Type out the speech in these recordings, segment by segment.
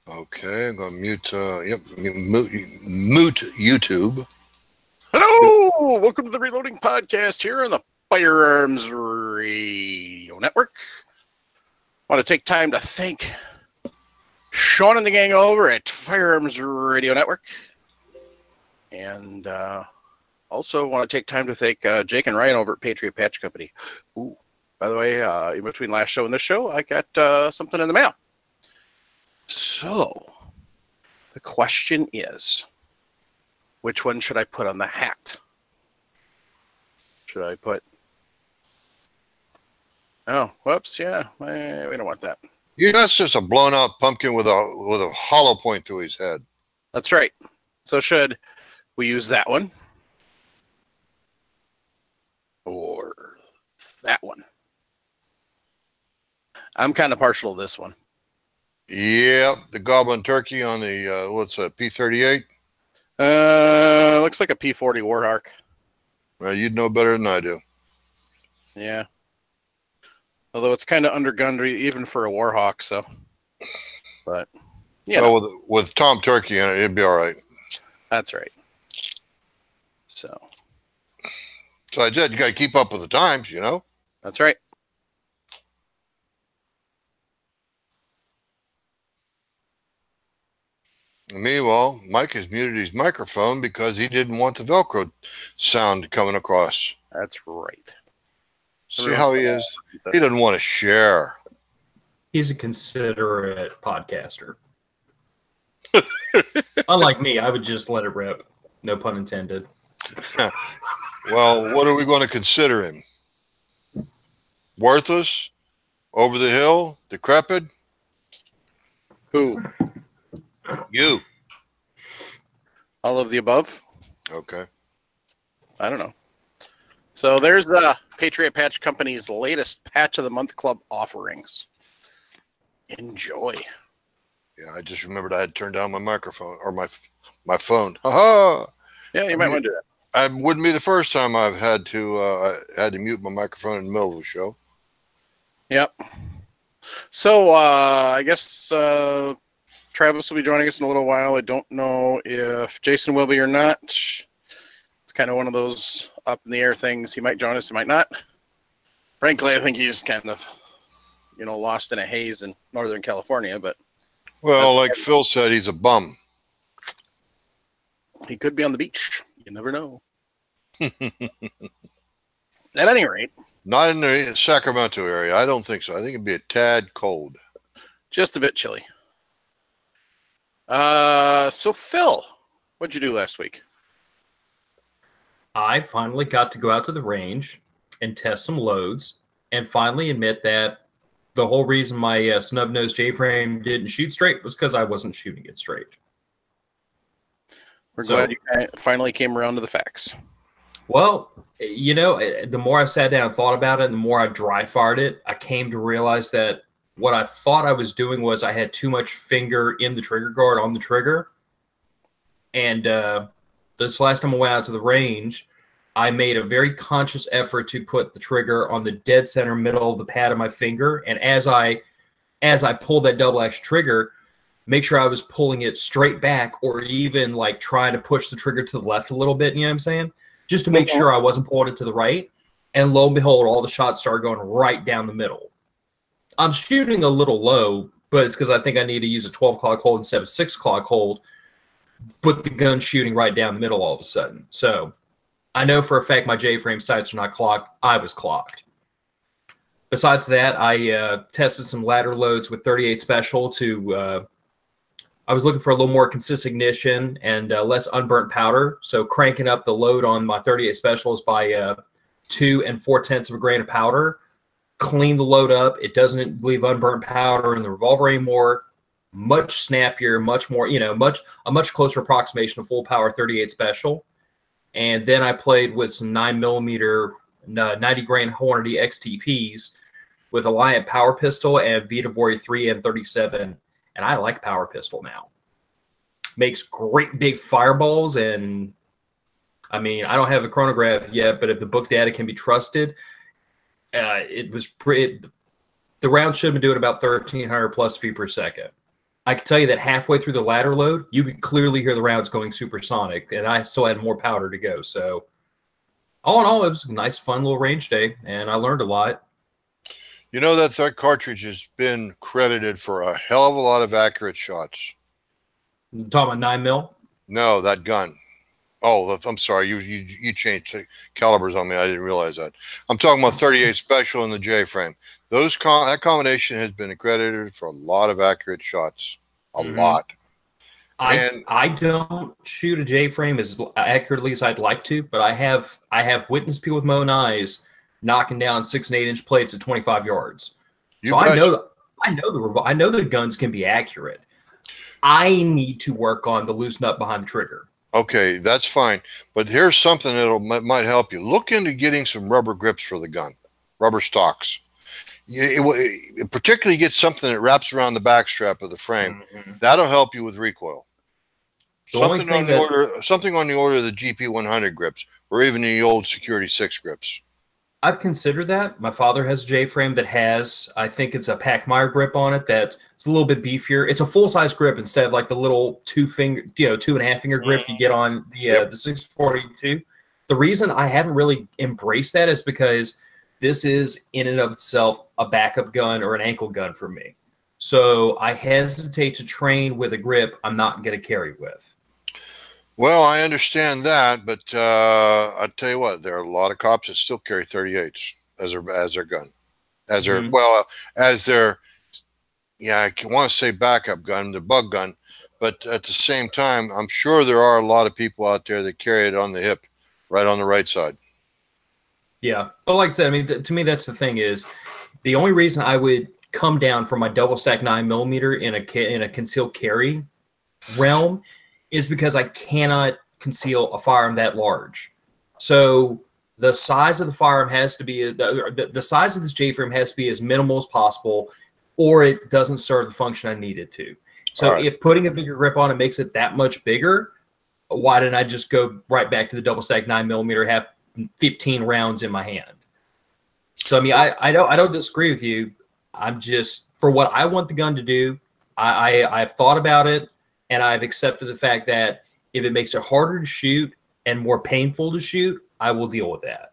Okay, I'm going to mute YouTube. Hello! Welcome to the Reloading Podcast here on the Firearms Radio Network. I want to take time to thank Sean and the gang over at Firearms Radio Network. And also want to take time to thank Jake and Ryan over at Patriot Patch Company. Ooh, by the way, in between last show and this show, I got something in the mail. So, the question is, which one should I put on the hat? Should I put... Oh, whoops, yeah, we don't want that. That's just a blown out pumpkin with a hollow point through his head. That's right. So should we use that one? Or that one? I'm kind of partial to this one. Yeah, the Goblin Turkey on the, what's that, P-38? Looks like a P-40 Warhawk. Well, you'd know better than I do. Yeah. Although it's kind of undergunned even for a Warhawk, so. But, yeah. Well, with Tom Turkey in it, it'd be all right. That's right. So I said you got to keep up with the times, you know? That's right. Meanwhile, Mike has muted his microphone because he didn't want the Velcro sound coming across. That's right. See how he is? He doesn't want to share. He's a considerate podcaster. Unlike me, I would just let it rip. No pun intended. Well, what are we going to consider him? Worthless? Over the hill? Decrepit? Who? You. All of the above? Okay. I don't know. So there's Patriot Patch Company's latest Patch of the Month Club offerings. Enjoy. Yeah, I just remembered I had turned down my microphone or my phone. Ha-ha! Yeah, you might want to do that. It wouldn't be the first time I've had to mute my microphone in the middle of the show. Yep. So I guess Travis will be joining us in a little while. I don't know if Jason will be or not. It's kind of one of those up in the air things. He might join us, he might not. Frankly, I think he's kind of, lost in a haze in Northern California. But well, like Phil said, he's a bum. He could be on the beach. You never know. At any rate. Not in the Sacramento area. I don't think so. I think it'd be a tad cold. Just a bit chilly. So Phil, what'd you do last week? I finally got to go out to the range and test some loads and finally admit that the whole reason my snub-nosed J-frame didn't shoot straight was because I wasn't shooting it straight. We're glad you finally came around to the facts. Well, the more I sat down and thought about it and the more I dry fired it, I came to realize that what I thought I was doing was I had too much finger in the trigger guard on the trigger. And this last time I went out to the range, I made a very conscious effort to put the trigger on the dead center middle of the pad of my finger. And as I pulled that double action trigger, make sure I was pulling it straight back or even like trying to push the trigger to the left a little bit, you know what I'm saying? Just to make sure I wasn't pulling it to the right. And lo and behold, all the shots started going right down the middle. I'm shooting a little low, but it's because I think I need to use a 12 o'clock hold instead of a 6 o'clock hold, but the gun's shooting right down the middle all of a sudden. So I know for a fact my J-frame sights are not clocked. I was clocked. Besides that, I tested some ladder loads with 38 Special to... I was looking for a little more consistent ignition and less unburnt powder. So cranking up the load on my 38 Specials by 2 4/10 grain of powder. Clean the load up. It doesn't leave unburnt powder in the revolver anymore. Much snappier, much more, a much closer approximation of full power 38 Special. And then I played with some 9mm 90 grain Hornady XTPs with Alliant Power Pistol and Vita Vori 3 and 37. And I like Power Pistol now. Makes great big fireballs. And I mean, I don't have a chronograph yet, but if the book data can be trusted, it was pretty. The round should have been doing about 1,300 plus feet per second. I can tell you that halfway through the ladder load, you could clearly hear the rounds going supersonic, and I still had more powder to go. So, all in all, it was a nice, fun little range day, and I learned a lot. You know that cartridge has been credited for a hell of a lot of accurate shots. I'm talking about 9mm. No, that gun. Oh, I'm sorry. You changed calibers on me. I didn't realize that. I'm talking about 38 special and the J frame. That combination has been accredited for a lot of accurate shots. A lot. I don't shoot a J frame as accurately as I'd like to, but I have witnessed people with my own eyes knocking down 6 and 8 inch plates at 25 yards. So I know the guns can be accurate. I need to work on the loose nut behind the trigger. Okay, that's fine. But here's something that might help you. Look into getting some rubber grips for the gun, rubber stocks. It particularly get something that wraps around the back strap of the frame. That'll help you with recoil. Something on the order of the GP100 grips, or even the old Security 6 grips. I've considered that. My father has a J-frame that has, I think it's a Pachmayr grip on it that's a little bit beefier. It's a full-size grip instead of like the little 2.5 finger grip you get on the 642. The reason I haven't really embraced that is because this is in and of itself a backup gun or an ankle gun for me. So I hesitate to train with a grip I'm not going to carry with. Well, I understand that, but I'll tell you what, there are a lot of cops that still carry 38s as their gun, as their I want to say backup gun, the bug gun, but at the same time, I'm sure there are a lot of people out there that carry it on the hip, right on the right side. Yeah, but like I said, I mean, to me, that's the thing is the only reason I would come down from my double stack 9mm in a concealed carry realm is because I cannot conceal a firearm that large. So the size of the firearm has to be the size of this J-frame has to be as minimal as possible, or it doesn't serve the function I need it to. So if putting a bigger grip on it makes it that much bigger, why didn't I just go right back to the double stack 9mm, have 15 rounds in my hand? So I mean, I don't disagree with you. I'm just, for what I want the gun to do, I've thought about it. And I've accepted the fact that if it makes it harder to shoot and more painful to shoot, I will deal with that.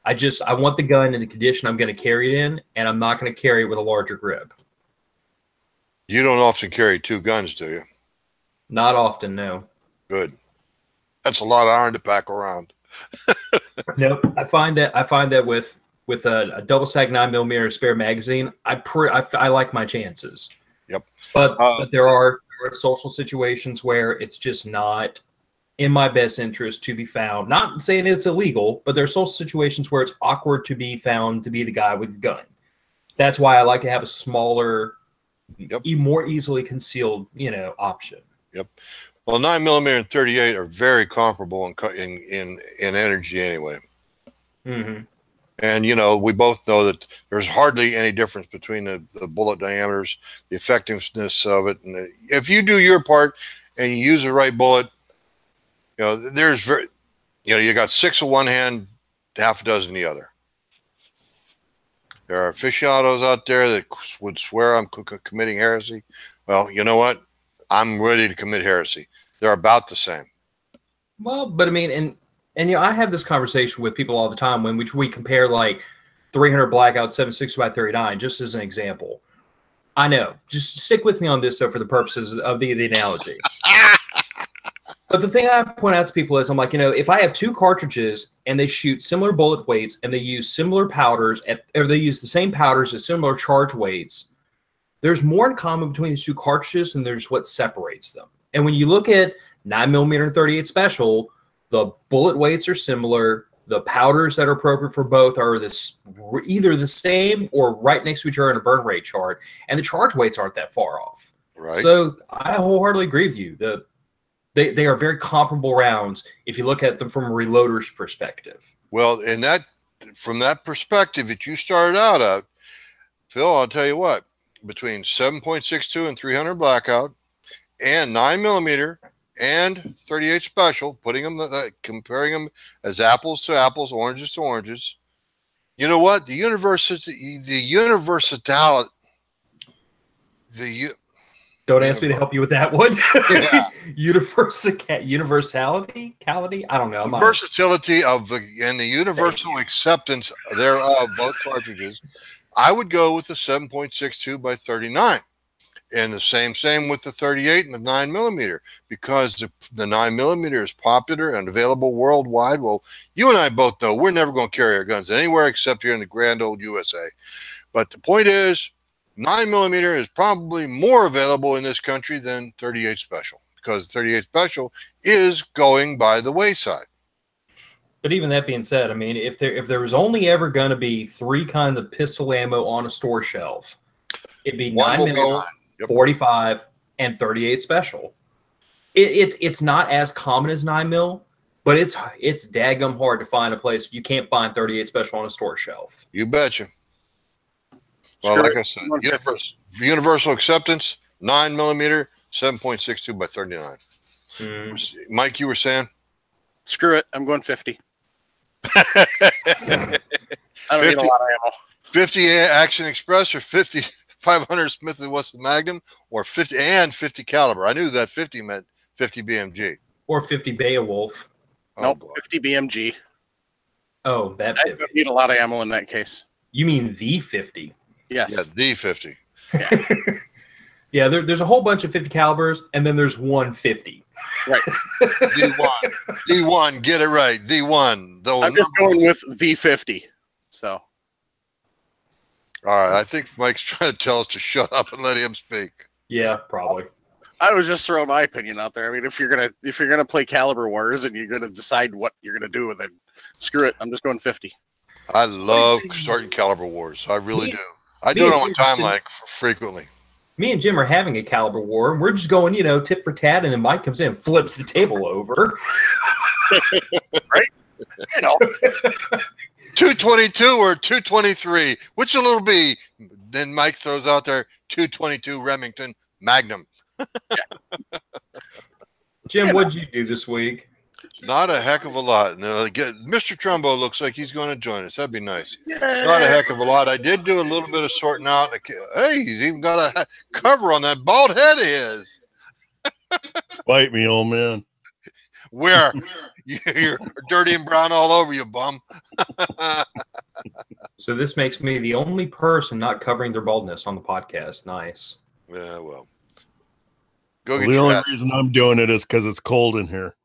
I want the gun in the condition I'm going to carry it in, and I'm not going to carry it with a larger grip. You don't often carry 2 guns, do you? Not often, no. Good. That's a lot of iron to pack around. Nope. I find that with a double stack 9mm spare magazine, I like my chances. Yep. But there are social situations where it's just not in my best interest to be found. Not saying it's illegal, but there are social situations where it's awkward to be found to be the guy with the gun. That's why I like to have a smaller, more easily concealed, option. Yep. Well, 9mm and 38 are very comparable in energy anyway. Mm-hmm. And, we both know that there's hardly any difference between the bullet diameters, the effectiveness of it. And if you do your part and you use the right bullet, there's you got 6 of one hand, half a dozen the other. There are aficionados out there that would swear I'm committing heresy. Well, you know what? I'm ready to commit heresy. They're about the same. Well, but I mean, and I have this conversation with people all the time when we compare like 300 Blackout 7.62 by 39, just as an example. I know. Just stick with me on this, though, for the purposes of the analogy. But the thing I point out to people is I'm like, if I have 2 cartridges and they shoot similar bullet weights and they use similar powders, or they use the same powders at similar charge weights, there's more in common between these 2 cartridges than there's what separates them. And when you look at 9mm and 38 Special, the bullet weights are similar. The powders that are appropriate for both are either the same or right next to each other in a burn rate chart, and the charge weights aren't that far off. Right. So I wholeheartedly agree with you. They are very comparable rounds if you look at them from a reloader's perspective. Well, from that perspective that you started out at, Phil, I'll tell you what, between 7.62 and 300 Blackout and 9mm and 38 Special, comparing them as apples to apples, oranges to oranges. You know what? Don't ask me to help you with that one. Yeah. Universality? I don't know. The versatility of and the universal acceptance thereof, both cartridges. I would go with the 7.62 by 39. And the same with the 38 and the 9mm, because the 9mm is popular and available worldwide. Well, you and I both know we're never going to carry our guns anywhere except here in the grand old USA. But the point is, 9mm is probably more available in this country than 38 Special, because 38 Special is going by the wayside. But even that being said, I mean, if there was only ever going to be 3 kinds of pistol ammo on a store shelf, it'd be 9mm, 45, and 38 Special. It's not as common as 9mm, but it's daggum hard to find a place you can't find 38 Special on a store shelf. You betcha. Well, like I said, universal acceptance, 9mm, 7.62 by 39. Mike, you were saying? Screw it. I'm going 50. I don't need a lot of ammo. 50 Action Express or 50 500 Smith & Wesson Magnum, or 50 caliber. I knew that 50 meant 50 BMG. Or 50 Beowulf. Nope, 50 BMG. Oh, that 50. I don't need a lot of ammo in that case. You mean the 50? Yes. Yeah, the 50. Yeah, yeah, there's a whole bunch of 50 calibers, and then there's 150. Right. D1, get it right. D1. I'm just going with the 50. So. All right, I think Mike's trying to tell us to shut up and let him speak. Yeah, probably. I was just throwing my opinion out there. I mean, if you're gonna play Caliber Wars and you're gonna decide what you're gonna do with it, screw it. I'm just going 50. I love starting Caliber Wars. I really do. I do it on my timeline frequently. Me and Jim are having a Caliber War, and we're just going, tit for tat, and then Mike comes in, flips the table over. Right? 222 or 223, which it'll be. Then Mike throws out there 222 Remington Magnum. Jim, what'd you do this week? Not a heck of a lot. No, Mr. Trumbo looks like he's going to join us. That'd be nice. Not a heck of a lot. I did do a little bit of sorting out. Hey, he's even got a cover on that bald head of his. Bite me, old man. Where? You're dirty and brown all over you, bum. So this makes me the only person not covering their baldness on the podcast. Nice. Yeah, well. Go get The your only hat. reason I'm doing it is because it's cold in here.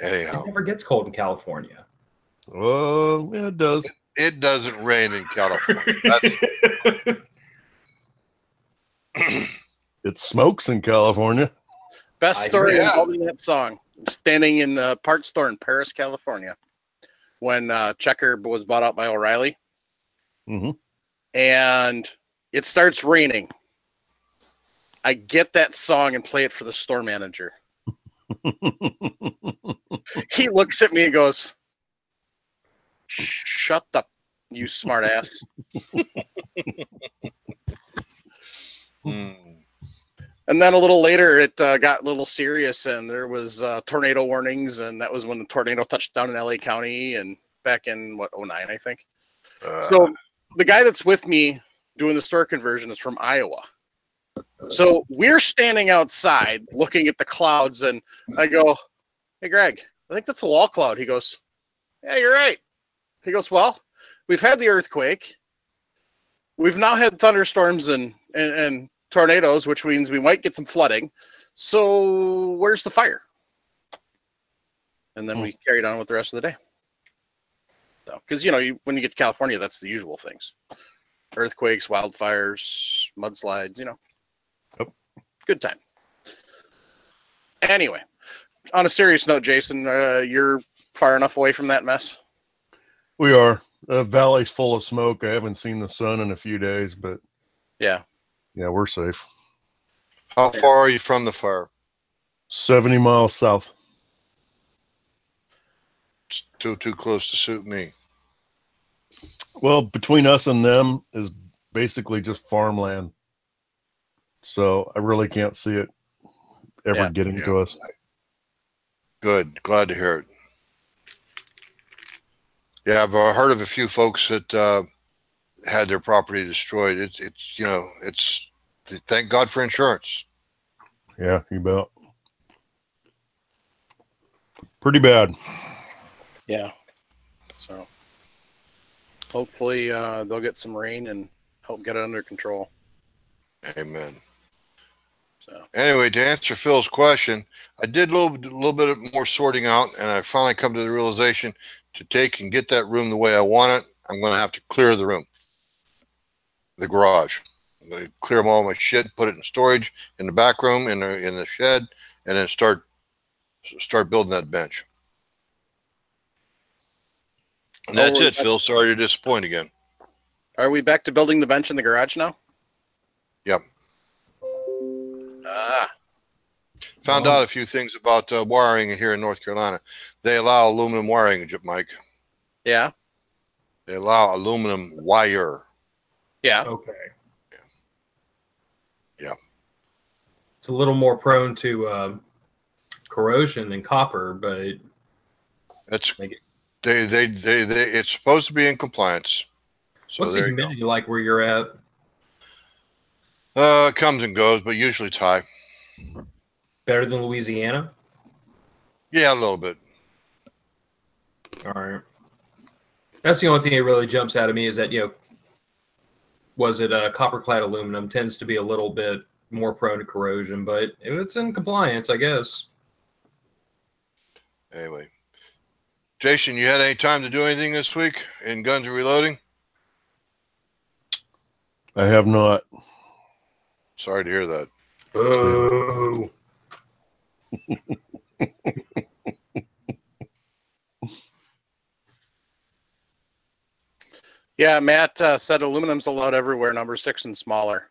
Anyhow. It never gets cold in California. Oh, yeah, it does. It doesn't rain in California. It smokes in California. Best story involving that song. I'm standing in the parts store in Paris, California, when Checker was bought out by O'Reilly. Mm-hmm. And it starts raining. I get that song and play it for the store manager. He looks at me and goes, "Shut up, you smart ass." And then a little later, it got a little serious, and there was tornado warnings, and that was when the tornado touched down in LA County, and back in 2009, I think. So the guy that's with me doing the store conversion is from Iowa. So we're standing outside looking at the clouds, and I go, "Hey, Greg, I think that's a wall cloud." He goes, "Yeah, you're right." He goes, "Well, we've had the earthquake. We've now had thunderstorms and tornadoes, which means we might get some flooding. So where's the fire?" And then we carried on with the rest of the day. So, because, when you get to California, that's the usual things. Earthquakes, wildfires, mudslides, Yep. Good time. Anyway, on a serious note, Jason, you're far enough away from that mess? We are. The valley's full of smoke. I haven't seen the sun in a few days, but Yeah, we're safe. How far are you from the fire? 70 miles south. It's too close to suit me. Well, between us and them is basically just farmland. So I really can't see it ever getting to us. Good. Glad to hear it. Yeah, I've heard of a few folks that had their property destroyed. It's thank God for insurance. Yeah, you bet. Pretty bad. Yeah. So hopefully they'll get some rain and help get it under control. Amen. So Anyway, to answer Phil's question, I did a little bit more sorting out, and I finally come to the realization to take and get that room the way I want it, I'm going to have to clear the room, the garage. I'm going to clear all my shit, put it in storage in the back room, in the shed, and then start building that bench. And that's it, Phil. Sorry to disappoint again. are we back to building the bench in the garage now? Yep. Ah. Found out a few things about wiring here in North Carolina. They allow aluminum wiring, Mike. Yeah. They allow aluminum wire. Yeah. Okay. Yeah. It's a little more prone to corrosion than copper, but That's it's supposed to be in compliance. So what's the humidity like where you're at? It comes and goes, but usually it's high. Better than Louisiana? Yeah, a little bit. All right. That's the only thing that really jumps out at me is that, was it copper-clad aluminum tends to be a little bit more prone to corrosion, but if it's in compliance, I guess. Anyway, Jason, you had any time to do anything this week in Guns and Reloading? I have not. Sorry to hear that. Oh. Yeah, Matt said aluminum's allowed everywhere, number 6 and smaller.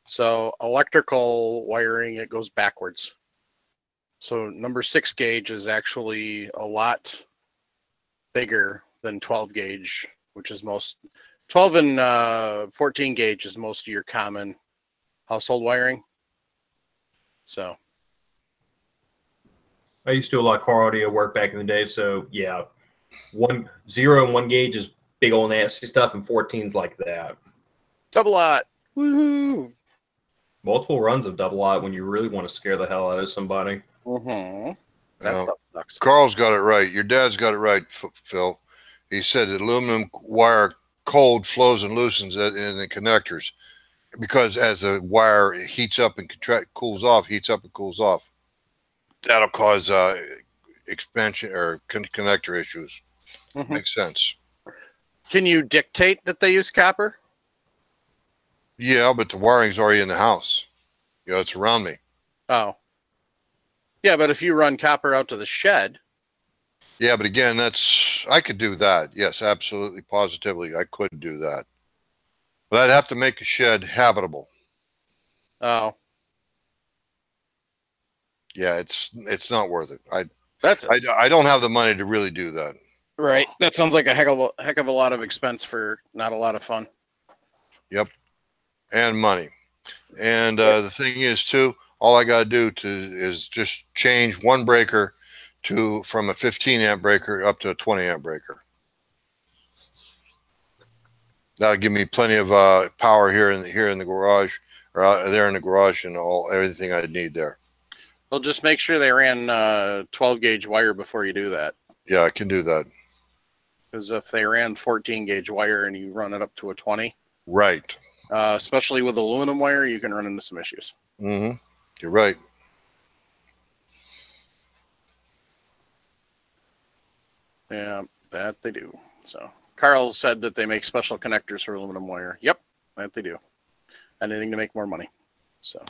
So electrical wiring, it goes backwards. So number 6 gauge is actually a lot bigger than 12 gauge, which is most 12 and 14 gauge is most of your common household wiring. So I used to do a lot of car audio work back in the day, so yeah, 0 and 1 gauge is big old nasty stuff, and 14's like that. double lot. Woohoo! Multiple runs of double lot when you really want to scare the hell out of somebody. Mm-hmm. That stuff sucks. Carl's got it right. Your dad's got it right, Phil. He said that aluminum wire cold flows and loosens in the connectors because as the wire heats up and cools off, heats up and cools off. That'll cause expansion or connector issues. Mm-hmm. Makes sense. Can you dictate that they use copper? Yeah, but the wiring's already in the house. It's around me. Oh. Yeah, but if you run copper out to the shed. Yeah, but again, I could do that. Yes, absolutely, positively, I could do that. But I'd have to make a shed habitable. Oh. Yeah, it's not worth it. I don't have the money to really do that. Right. That sounds like a heck of a lot of expense for not a lot of fun. Yep. And money. And the thing is, too, all I got to do is just change one breaker from a 15 amp breaker up to a 20 amp breaker. That'll give me plenty of power here in the garage, or out there in the garage, and everything I need there. Well, just make sure they ran 12 gauge wire before you do that. Yeah, I can do that. Because if they ran 14 gauge wire and you run it up to a 20, right, especially with aluminum wire, you can run into some issues. Mm-hmm. You're right. Yeah, that they do. So Carl said that they make special connectors for aluminum wire. Yep, that they do. Anything to make more money. So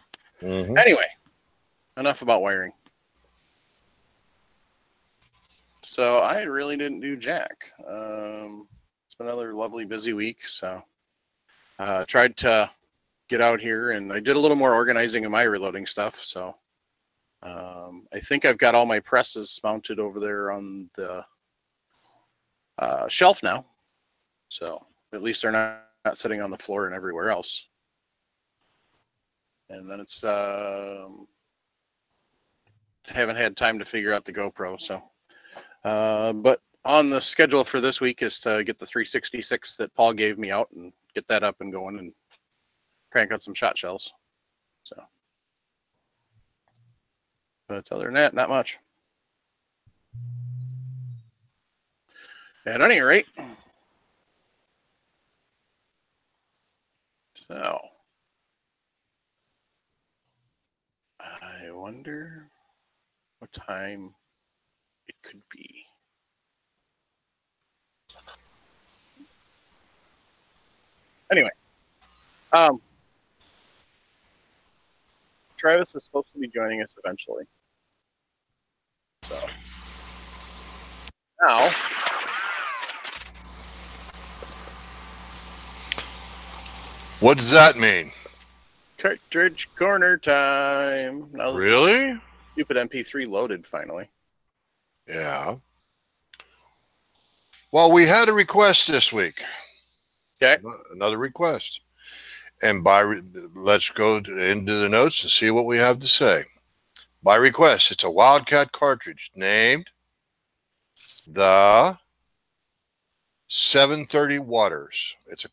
Anyway, enough about wiring. So I really didn't do jack. It's been another lovely busy week. So tried to get out here, and I did a little more organizing in my reloading stuff. So I think I've got all my presses mounted over there on the shelf now. So at least they're not sitting on the floor and everywhere else. And then it's haven't had time to figure out the GoPro. So but on the schedule for this week is to get the 366 that Paul gave me out and get that up and going, and crank out some shot shells. So, but other than that, not much. At any rate, so I wonder what time it could be. Anyway, Travis is supposed to be joining us eventually. So now, What does that mean? cartridge corner time. Now this Really? stupid MP3 loaded finally. Yeah. Well, we had a request this week. Okay. Another request. And let's go into the notes and see what we have to say. By request, it's a Wildcat cartridge named the 730 Waters. It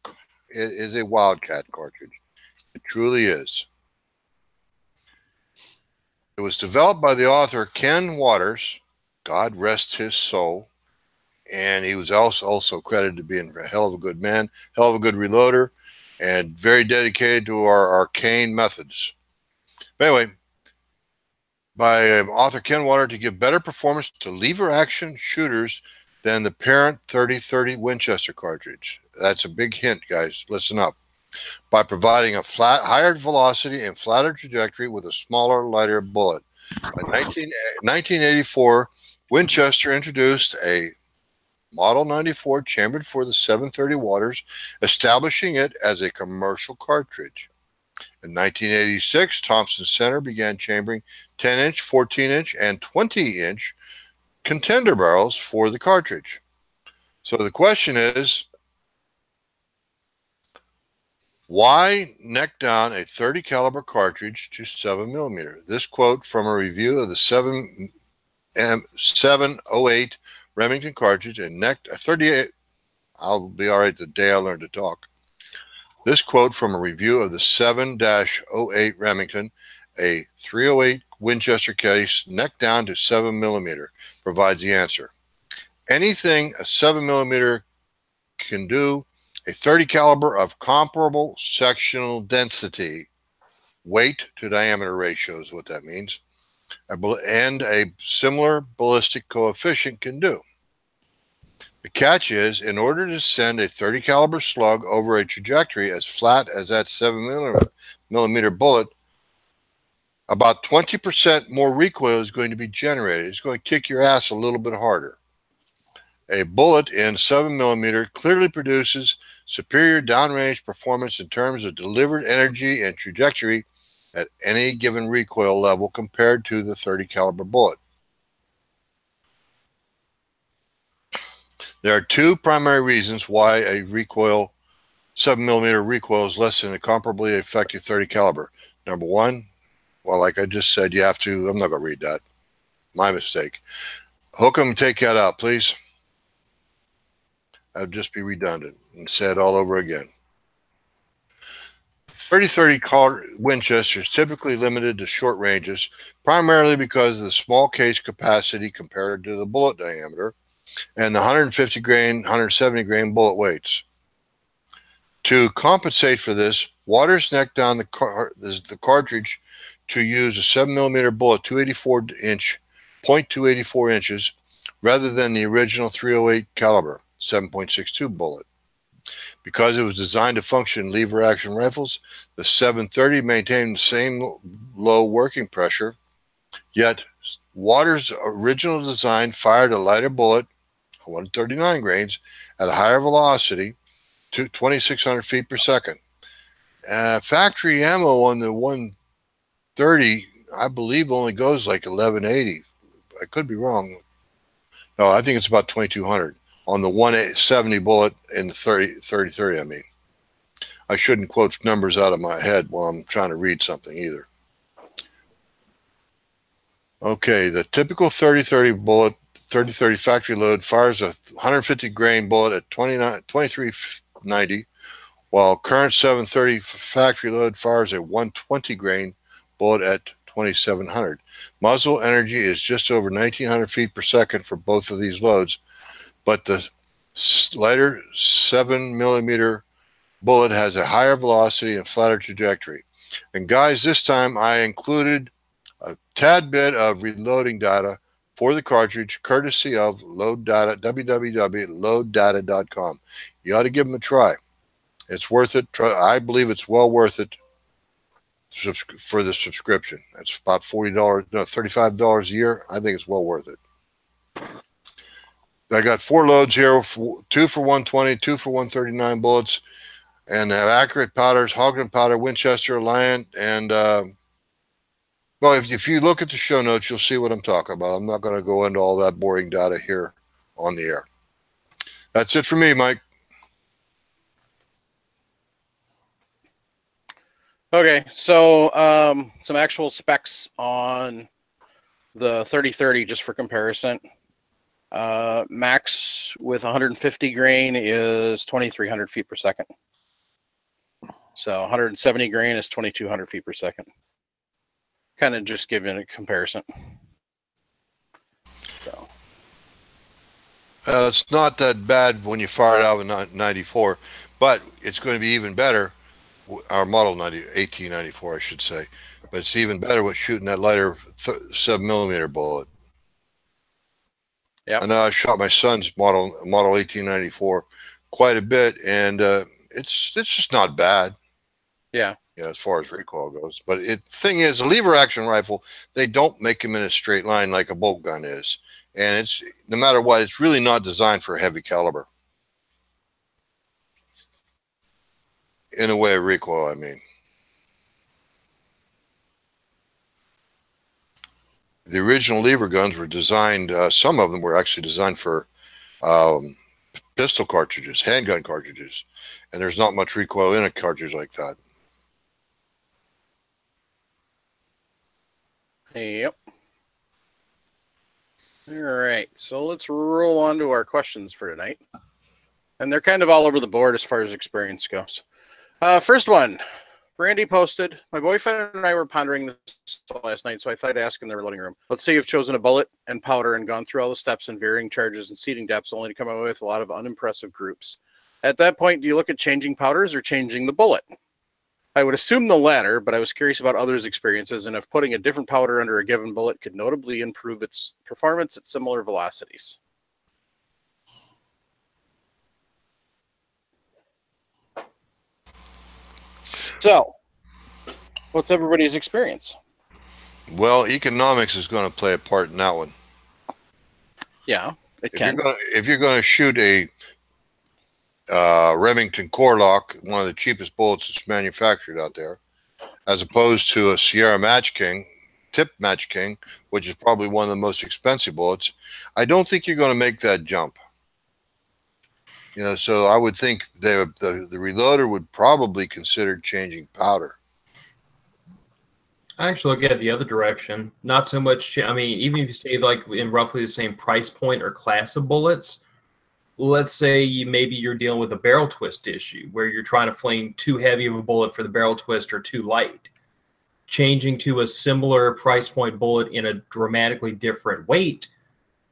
is a Wildcat cartridge. It truly is. It was developed by the author Ken Waters, God rest his soul, and he was also credited to being a hell of a good man, hell of a good reloader, and very dedicated to our arcane methods. But anyway, by author Ken Waters to give better performance to lever action shooters than the parent 3030 Winchester cartridge. That's a big hint, guys. Listen up. By providing a higher velocity and flatter trajectory with a smaller, lighter bullet. In 1984, Winchester introduced a Model 94 chambered for the 730 Waters, establishing it as a commercial cartridge. In 1986, Thompson Center began chambering 10-inch, 14-inch, and 20-inch contender barrels for the cartridge. So the question is, why neck down a 30 caliber cartridge to 7mm? This quote from a review of the 708 Remington cartridge and necked a 38. I'll be all right the day I learn to talk. This quote from a review of the 7-08 Remington, a 308 Winchester case, neck down to 7mm, provides the answer. Anything a 7mm can do, a 30 caliber of comparable sectional density, weight to diameter ratio is what that means, and a similar ballistic coefficient can do. The catch is, in order to send a 30 caliber slug over a trajectory as flat as that 7mm bullet, about 20% more recoil is going to be generated. It's going to kick your ass a little bit harder. A bullet in 7mm clearly produces superior downrange performance in terms of delivered energy and trajectory at any given recoil level compared to the 30 caliber bullet. There are two primary reasons why a 7mm recoil is less than a comparably effective 30 caliber. Number one, well, like I just said, you have to, I'm not going to read that. My mistake. Hookem, take that out, please. That would just be redundant and said all over again. 30-30 Winchester is typically limited to short ranges, primarily because of the small case capacity compared to the bullet diameter and the 150 grain, 170 grain bullet weights. To compensate for this, Waters necked down the cartridge to use a 7mm bullet, 0.284 inches, rather than the original 308 caliber 7.62 bullet. Because it was designed to function in lever action rifles, the 730 maintained the same low working pressure, yet Waters' original design fired a lighter bullet, 139 grains, at a higher velocity, to 2,600 feet per second. Factory ammo on the 130, I believe, only goes like 1180. I could be wrong. No, I think it's about 2,200 on the 170 bullet in the 30-30, I mean. I shouldn't quote numbers out of my head while I'm trying to read something either. Okay, the typical 30-30 bullet, 30-30 factory load, fires a 150 grain bullet at 2390, while current 730 factory load fires a 120 grain bullet at 2,700. Muzzle energy is just over 1,900 feet per second for both of these loads, but the lighter 7mm bullet has a higher velocity and flatter trajectory. And guys, this time I included a tad bit of reloading data for the cartridge, courtesy of Load Data, www.loaddata.com. You ought to give them a try. It's worth it. I believe it's well worth it for the subscription. It's about $40, no, $35 a year. I think it's well worth it. I got 4 loads here, 2 for 120, 2 for 139 bullets, and have accurate powders, Hogan powder, Winchester, Alliant, and well, if you look at the show notes, you'll see what I'm talking about. I'm not going to go into all that boring data here on the air. That's it for me, Mike. Okay, so some actual specs on the 3030 just for comparison. Max with 150 grain is 2,300 feet per second. So 170 grain is 2,200 feet per second. Kind of just giving a comparison. So it's not that bad when you fire it out with 94, but it's going to be even better. Our model 1894, I should say, but it's even better with shooting that lighter 7mm bullet. yeah, I know I shot my son's model 1894 quite a bit, and it's just not bad. yeah. Yeah, as far as recoil goes. But thing is, a lever action rifle, they don't make them in a straight line like a bolt gun is, and it's no matter what, it's really not designed for heavy caliber. In a way of recoil, I mean. The original lever guns were designed, some of them were actually designed for pistol cartridges, handgun cartridges, and there's not much recoil in a cartridge like that. Yep. All right, so let's roll on to our questions for tonight. And they're kind of all over the board as far as experience goes. First one, Randy posted, my boyfriend and I were pondering this last night, so I thought I'd ask in the reloading room. Let's say you've chosen a bullet and powder and gone through all the steps and varying charges and seating depths only to come away with a lot of unimpressive groups. At that point, do you look at changing powders or changing the bullet? I would assume the latter, but I was curious about others' experiences and if putting a different powder under a given bullet could notably improve its performance at similar velocities. So, what's everybody's experience? Well, economics is going to play a part in that one. Yeah, it can. If you're going to shoot a Remington Core-Lock, one of the cheapest bullets that's manufactured out there, as opposed to a Sierra Match King, Tip Match King, which is probably one of the most expensive bullets, I don't think you're going to make that jump. You know, so I would think the reloader would probably consider changing powder. I actually look at it the other direction. Not so much, I mean, even if you stay like in roughly the same price point or class of bullets, let's say maybe you're dealing with a barrel twist issue where you're trying to fling too heavy of a bullet for the barrel twist or too light. Changing to a similar price point bullet in a dramatically different weight,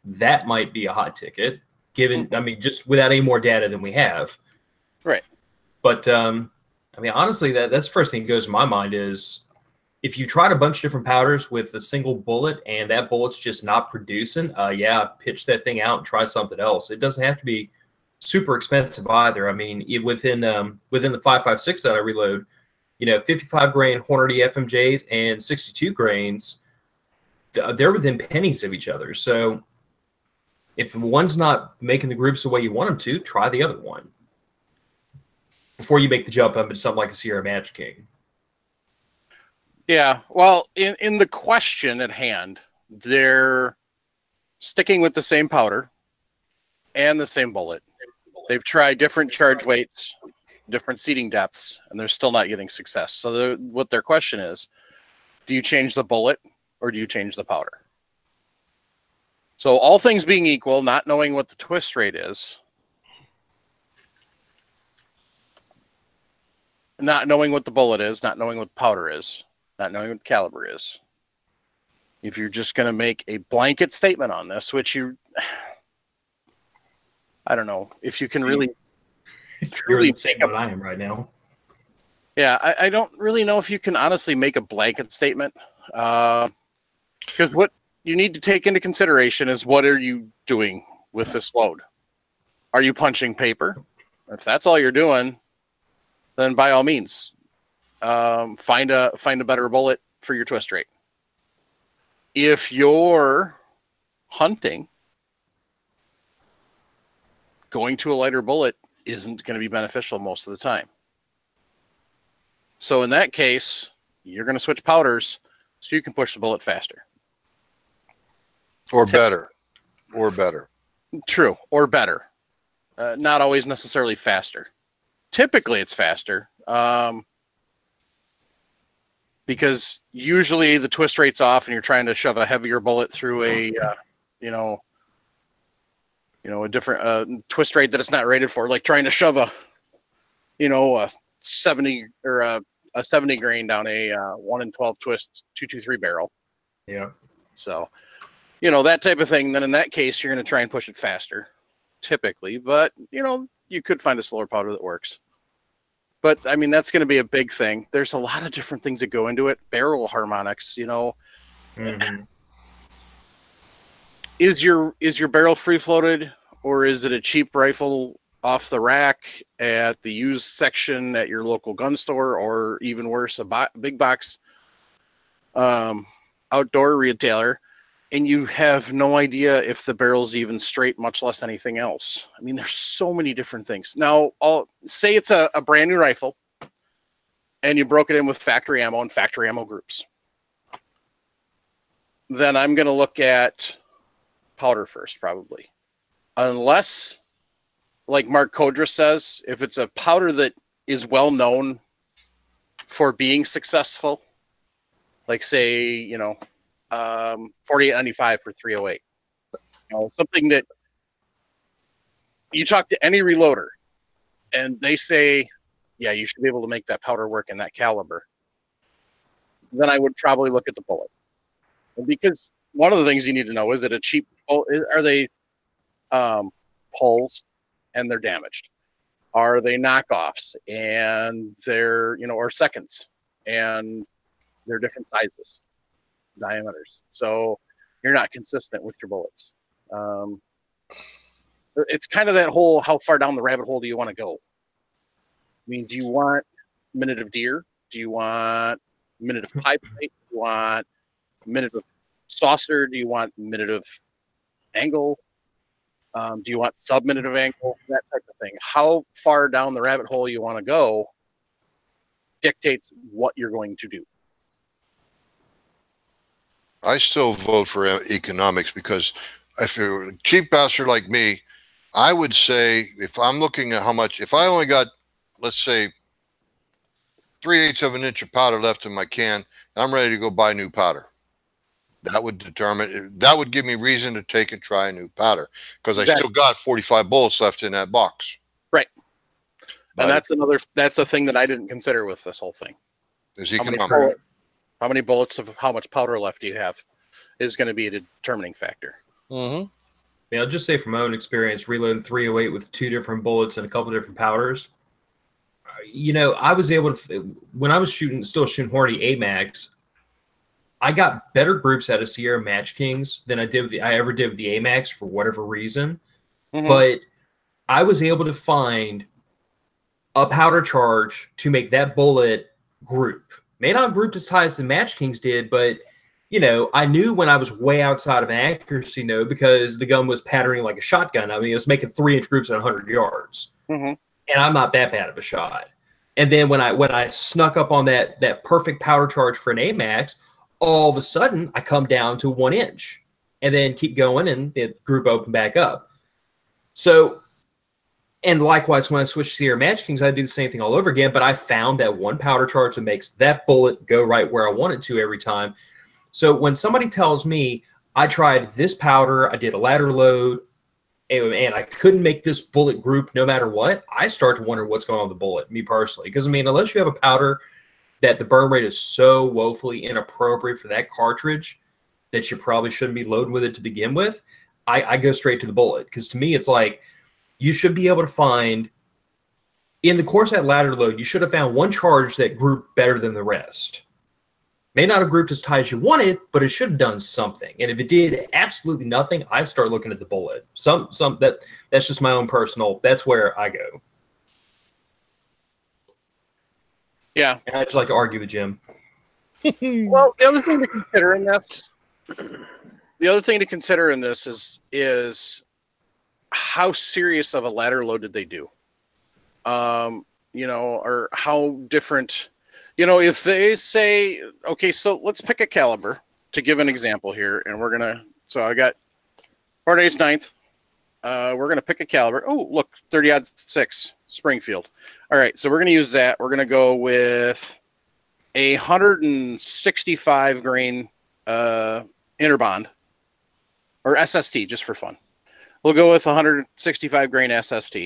that might be a hot ticket, given, I mean, just without any more data than we have. Right. But, I mean, honestly, that's the first thing that goes to my mind is if you tried a bunch of different powders with a single bullet and that bullet's just not producing, yeah, pitch that thing out and try something else. It doesn't have to be super expensive either. I mean, within the 5.56 that I reload, you know, 55 grain Hornady FMJs and 62 grains, they're within pennies of each other. So if one's not making the groups the way you want them to, try the other one before you make the jump up into something like a Sierra Match King. Yeah, well, in the question at hand, they're sticking with the same powder and the same bullet. They've tried different charge weights, different seating depths, and they're still not getting success. So what their question is, do you change the bullet or do you change the powder? So all things being equal, not knowing what the twist rate is, not knowing what the bullet is, not knowing what the powder is, not knowing what the caliber is. If you're just going to make a blanket statement on this, which I don't know if you can really truly take what I am right now. Yeah, I don't really know if you can honestly make a blanket statement, because what you need to take into consideration is what are you doing with this load? Are you punching paper? If that's all you're doing, then by all means, find a better bullet for your twist rate. If you're hunting, going to a lighter bullet isn't going to be beneficial most of the time. So in that case, you're going to switch powders so you can push the bullet faster. Or better. Or better. True. Or better. Not always necessarily faster. Typically it's faster. Because usually the twist rate's off and you're trying to shove a heavier bullet through a, a different twist rate that it's not rated for, like trying to shove a 70 or a 70 grain down a 1 in 12 twist 223 barrel. Yeah. So, that type of thing. Then in that case, you're going to try and push it faster, typically. But you could find a slower powder that works. But I mean, that's going to be a big thing. There's a lot of different things that go into it. Barrel harmonics, Mm-hmm. Is your barrel free floated, or is it a cheap rifle off the rack at the used section at your local gun store, or even worse, a big box outdoor retailer, and you have no idea if the barrel's even straight, much less anything else? I mean, there's so many different things. Now, I'll say it's a brand new rifle, and you broke it in with factory ammo and factory ammo groups. Then I'm going to look at powder first, probably. Unless, like Mark Kodra says, if it's a powder that is well known for being successful, like say, 4895 for 308, something that you talk to any reloader and they say, yeah, you should be able to make that powder work in that caliber, then I would probably look at the bullet. Because one of the things you need to know, is it a cheap, are they pulls and they're damaged? Are they knockoffs and they're, or seconds and they're different sizes, diameters? So you're not consistent with your bullets. It's kind of that whole, how far down the rabbit hole do you want to go? I mean, do you want minute of deer? Do you want minute of pipe plate? Do you want minute of saucer? Do you want minute of angle? Do you want sub-minute of angle? That type of thing. How far down the rabbit hole you want to go dictates what you're going to do. I still vote for economics, because if you're a cheap bastard like me, I would say, if I'm looking at how much, if I only got, let's say, 3/8 of an inch of powder left in my can, I'm ready to go buy new powder. That would determine, that would give me reason to take and try a new powder, because I still got 45 bullets left in that box. Right. But and that's a thing that I didn't consider with this whole thing. Is economic. How many bullets of how much powder left do you have is going to be a determining factor. Mm-hmm. Yeah, I'll just say from my own experience, reloading 308 with 2 different bullets and a couple different powders. I was able to, when I was still shooting Hornady AMAX, I got better groups out of Sierra Match Kings than I ever did with the AMAX for whatever reason. Mm-hmm. But I was able to find a powder charge to make that bullet group. May not group as high as the Match Kings did, but I knew when I was way outside of an accuracy node, because the gun was patterning like a shotgun. I mean, it was making 3-inch groups at 100 yards, mm-hmm. and I'm not that bad of a shot. And then when I snuck up on that perfect powder charge for an AMAX, all of a sudden I come down to 1 inch, and then keep going, and the group opened back up. So, and likewise, when I switched to Sierra Match Kings, I do the same thing all over again, but I found that one powder charge that makes that bullet go right where I want it to every time. So when somebody tells me I tried this powder, I did a ladder load, and man, I couldn't make this bullet group no matter what, I start to wonder what's going on with the bullet, me personally. Because, I mean, unless you have a powder that the burn rate is so woefully inappropriate for that cartridge that you probably shouldn't be loading with it to begin with, I go straight to the bullet. Because to me, it's like you should be able to find, in the course of that ladder load, you should have found one charge that grouped better than the rest. May not have grouped as tight as you wanted, but it should have done something. And if it did absolutely nothing, I start looking at the bullet. That's just my own personal. That's where I go. Yeah. And I just like to argue with Jim. Well, the other thing to consider in this, is how serious of a ladder load did they do? Or how different. If they say, okay, so let's pick a caliber to give an example here, and so I got Hard-A's 9th. We're going to pick a caliber. Oh, look, 30-06 Springfield. All right, so we're going to use that. We're going to go with a 165 grain Interbond, or SST, just for fun. We'll go with 165 grain SST.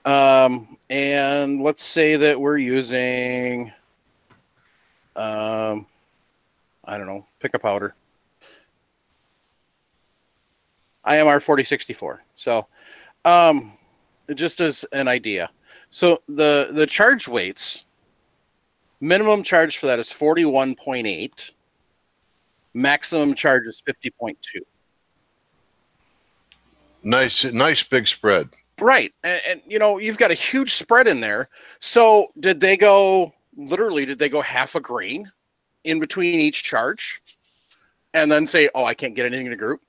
And let's say that we're using, I don't know, pick a powder. IMR 4064. So, just as an idea. So the charge weights, minimum charge for that is 41.8. Maximum charge is 50.2. Nice big spread. Right. And you've got a huge spread in there. So did they go half a grain in between each charge and then say, oh, I can't get anything to group?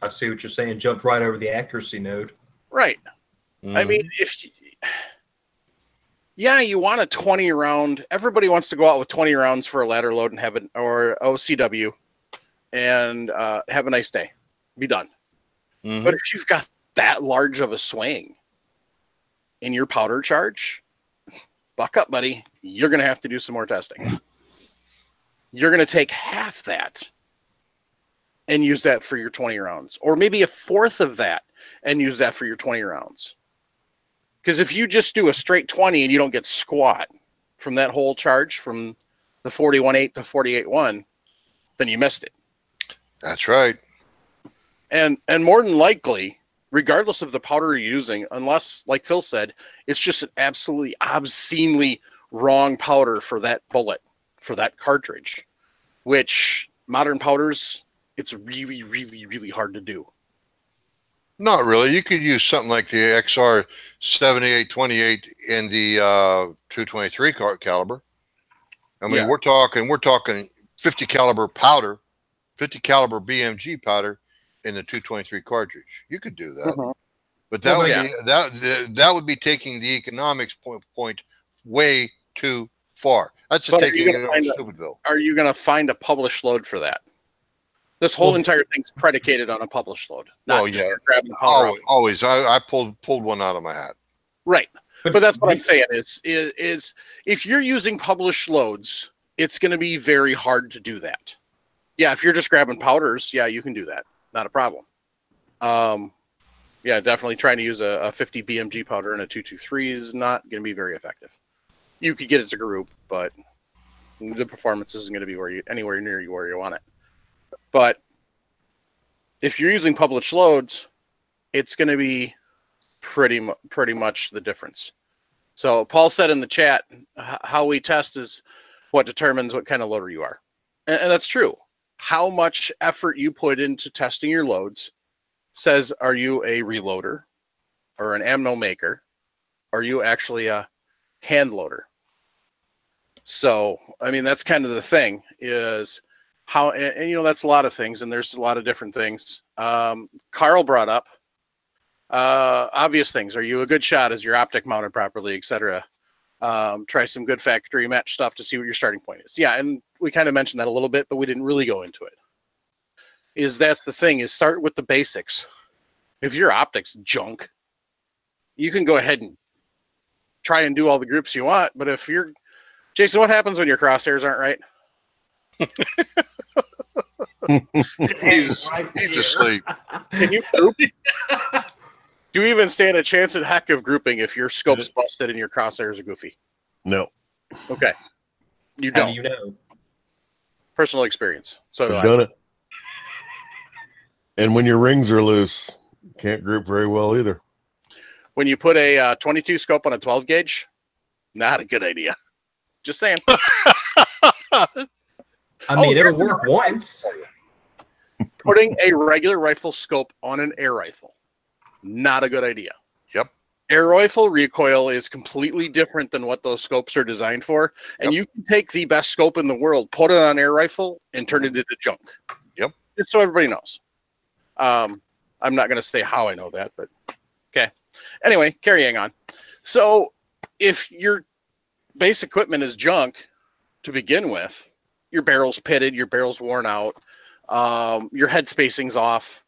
I see what you're saying. Jumped right over the accuracy node. Right. Mm-hmm. I mean, you want a 20 round. Everybody wants to go out with 20 rounds for a ladder load and have it, or OCW, and have a nice day. Be done. Mm-hmm. But if you've got that large of a swing in your powder charge, buck up, buddy. You're going to have to do some more testing. You're going to take half that and use that for your 20 rounds, or maybe a fourth of that and use that for your 20 rounds. Because if you just do a straight 20 and you don't get squat from that whole charge from the 41.8 to 48.1, then you missed it. That's right. And more than likely, regardless of the powder you're using, unless, like Phil said, it's just an absolutely obscenely wrong powder for that bullet, for that cartridge, which modern powders, it's really, really, really hard to do. Not really. You could use something like the XR 7828 in the 223 caliber. I mean, we're talking 50 caliber powder, 50 caliber BMG powder in the 223 cartridge. You could do that. Uh-huh. But that would be taking the economics point way too far. That's taking it over Stupidville. Are you going to find a published load for that? This whole entire thing's predicated on a published load. Oh yeah, always. I pulled one out of my hat. Right, but that's what I'm saying is if you're using published loads, it's going to be very hard to do that. Yeah, if you're just grabbing powders, yeah, you can do that. Not a problem. Yeah, definitely trying to use a 50 BMG powder in a 223 is not going to be very effective. You could get it to group, but the performance isn't going to be anywhere near where you want it. But if you're using published loads, it's going to be pretty much the difference. So Paul said in the chat, how we test is what determines what kind of loader you are. And that's true. How much effort you put into testing your loads says, are you a reloader or an ammo maker? Are you actually a hand loader? So, I mean, that's kind of the thing is how, and that's a lot of things, and there's a lot of different things. Carl brought up obvious things. Are you a good shot? Is your optic mounted properly, etc.? Try some good factory match stuff to see what your starting point is. Yeah, and we kind of mentioned that a little bit, but we didn't really go into it. That's the thing, is start with the basics. If your optic's junk, you can go ahead and try and do all the groups you want, but if you're... Jason, what happens when your crosshairs aren't right? He's asleep. Can you group? Do you even stand a chance at heck of grouping if your scope's busted and your crosshairs are goofy? No. Okay. You How don't. do you know? Personal experience. So do I've I. done it. And when your rings are loose, you can't group very well either. When you put a 22 scope on a 12 gauge, not a good idea. Just saying. I mean, it'll work once. Putting a regular rifle scope on an air rifle, not a good idea. Yep. Air rifle recoil is completely different than what those scopes are designed for. And you can take the best scope in the world, put it on air rifle, and turn it into junk. Yep. Just so everybody knows. I'm not going to say how I know that, but okay. Anyway, carrying on. So if your base equipment is junk to begin with, your barrel's pitted, your barrel's worn out, your head spacing's off,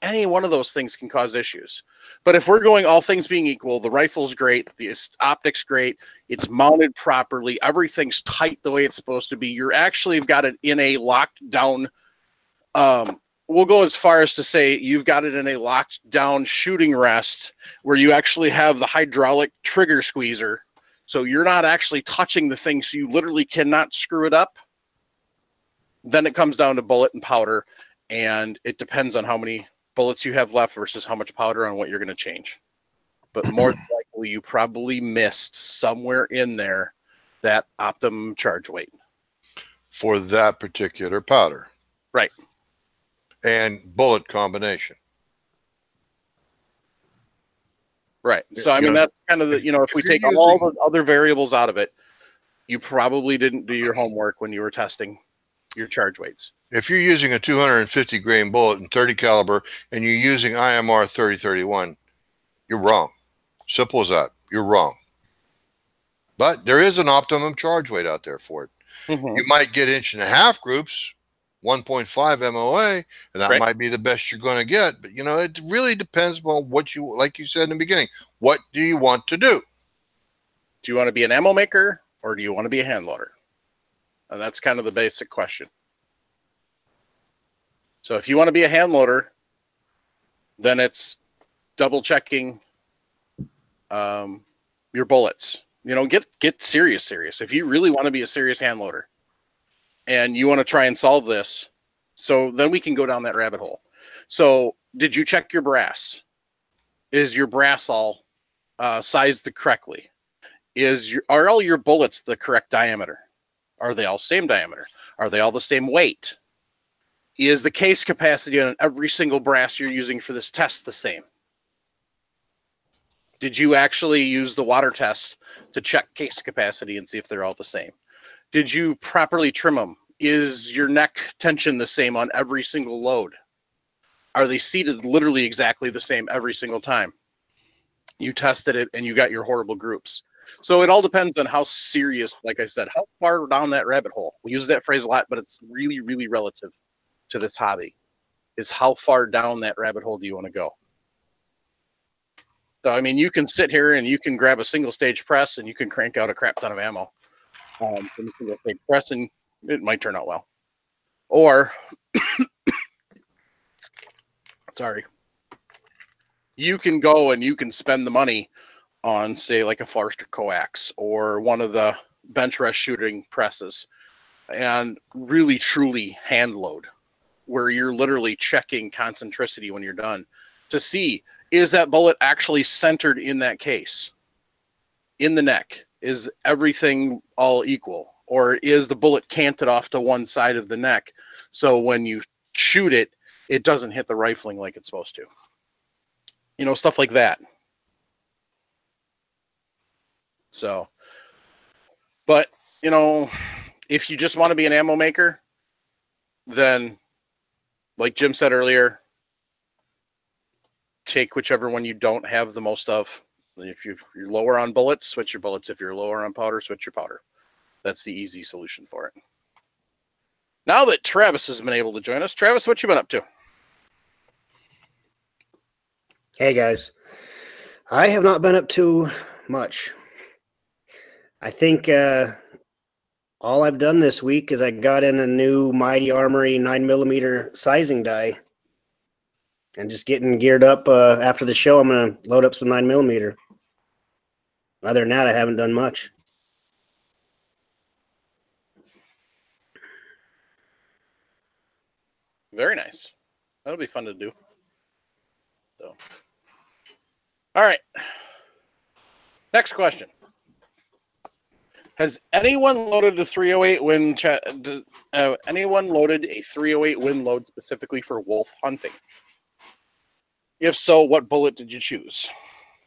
any one of those things can cause issues. But if we're going all things being equal, the rifle's great, the optics great, it's mounted properly, everything's tight the way it's supposed to be, you're actually got it in a locked down, we'll go as far as to say you've got it in a locked down shooting rest where you actually have the hydraulic trigger squeezer. So you're not actually touching the thing, so you literally cannot screw it up. Then it comes down to bullet and powder, and it depends on how many bullets you have left versus how much powder on what you're going to change. But more than likely, you probably missed somewhere in there that optimum charge weight. For that particular powder. Right. And bullet combination. Right. So, I mean, that's kind of the, if we take all the other variables out of it, you probably didn't do your homework when you were testing your charge weights. If you're using a 250 grain bullet in 30 caliber and you're using IMR 3031, you're wrong. Simple as that. You're wrong. But there is an optimum charge weight out there for it. Mm-hmm. You might get 1.5 groups, 1.5 MOA, and that might be the best you're going to get. But, it really depends on what you, like you said in the beginning, what do you want to do? Do you want to be an ammo maker or do you want to be a hand loader? And that's kind of the basic question. So if you want to be a hand loader, then it's double checking your bullets. Get serious. If you really want to be a serious hand loader and you want to try and solve this, so then we can go down that rabbit hole. So did you check your brass? Is your brass all sized correctly? Are all your bullets the correct diameter? Are they all same diameter? Are they all the same weight? Is the case capacity on every single brass you're using for this test the same? Did you actually use the water test to check case capacity and see if they're all the same? Did you properly trim them? Is your neck tension the same on every single load? Are they seated literally exactly the same every single time? You tested it and you got your horrible groups. So it all depends on how serious, like I said, how far down that rabbit hole. We use that phrase a lot, but it's really, really relative to this hobby, is how far down that rabbit hole do you want to go? So, I mean, you can sit here and you can grab a single stage press and you can crank out a crap ton of ammo from a single stage press and it might turn out well. Or, sorry, you can go and you can spend the money on, say, like a Forster coax or one of the bench rest shooting presses and really, truly hand load, where you're literally checking concentricity when you're done to see, is that bullet actually centered in that case? In the neck? Is everything all equal? Or is the bullet canted off to one side of the neck so when you shoot it, it doesn't hit the rifling like it's supposed to? Stuff like that. So, but, if you just want to be an ammo maker, then, like Jim said earlier, take whichever one you don't have the most of. If you're lower on bullets, switch your bullets. If you're lower on powder, switch your powder. That's the easy solution for it. Now that Travis has been able to join us, Travis, what you been up to? Hey, guys. I have not been up to much. I think on All I've done this week is I got in a new Mighty Armory 9mm sizing die. And just getting geared up. After the show, I'm going to load up some 9mm. Other than that, I haven't done much. Very nice. That'll be fun to do. So, all right. Next question. Has anyone loaded a 308 wind? Anyone loaded a 308 wind load specifically for wolf hunting? If so, what bullet did you choose?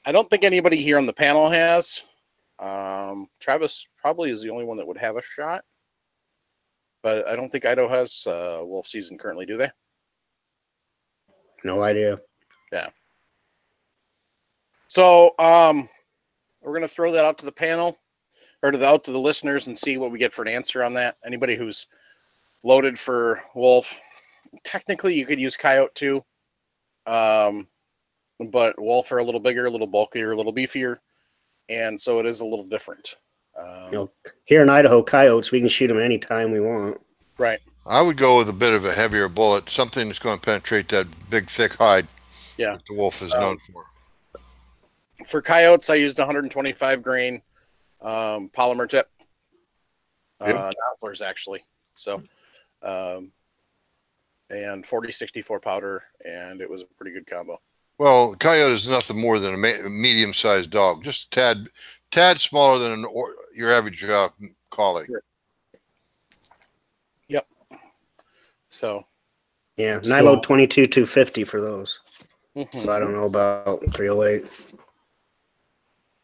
I don't think anybody here on the panel has. Travis probably is the only one that would have a shot. But I don't think Idaho has wolf season currently, do they? No idea. Yeah. So we're going to throw that out to the panel, or out to the listeners, and see what we get for an answer on that. Anybody who's loaded for wolf, technically you could use coyote too, but wolf are a little bigger, a little bulkier, a little beefier, and so it is a little different. Here in Idaho, coyotes, we can shoot them anytime we want. Right. I would go with a bit of a heavier bullet, something that's going to penetrate that big, thick hide. Yeah. That the wolf is known for. For coyotes, I used 125 grain polymer tip. Nozzlers, actually. So, and 40-64 powder, and it was a pretty good combo. Well, coyote is nothing more than a medium-sized dog, just a tad smaller than your average collie. Sure. Yep. So. Yeah, and I load 22-250 for those. Mm-hmm. So I don't know about 308.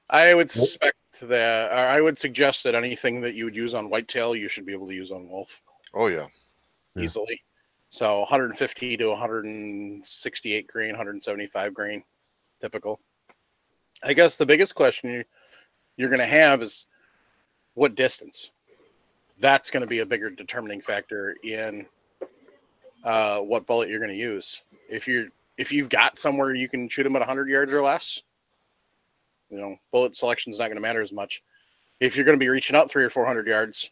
I would suspect that, or I would suggest that anything that you would use on whitetail, you should be able to use on wolf. Oh, yeah. Easily. So 150 to 168 grain, 175 grain, typical. I guess the biggest question you're going to have is what distance. That's going to be a bigger determining factor in what bullet you're going to use. If you've got somewhere you can shoot them at 100 yards or less, bullet selection is not going to matter as much. If you're going to be reaching out 300 or 400 yards,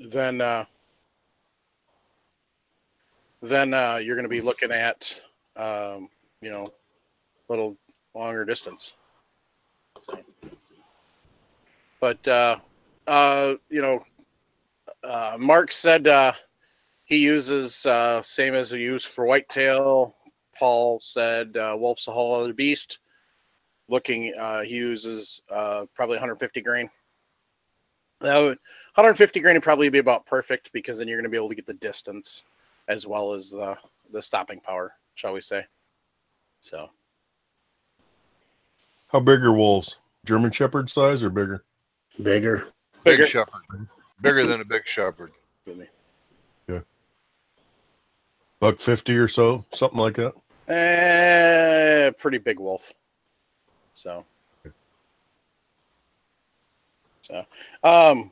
then you're going to be looking at, a little longer distance. So, but, Mark said he uses same as he used for whitetail. Paul said wolf's a whole other beast. He uses probably 150 grain. 150 grain would probably be about perfect, because then you're going to be able to get the distance as well as the stopping power, shall we say. So. How big are wolves? German Shepherd size or bigger? Bigger. Big shepherd. Bigger than a big shepherd. Yeah. $150 or so, something like that. Pretty big wolf. So. I've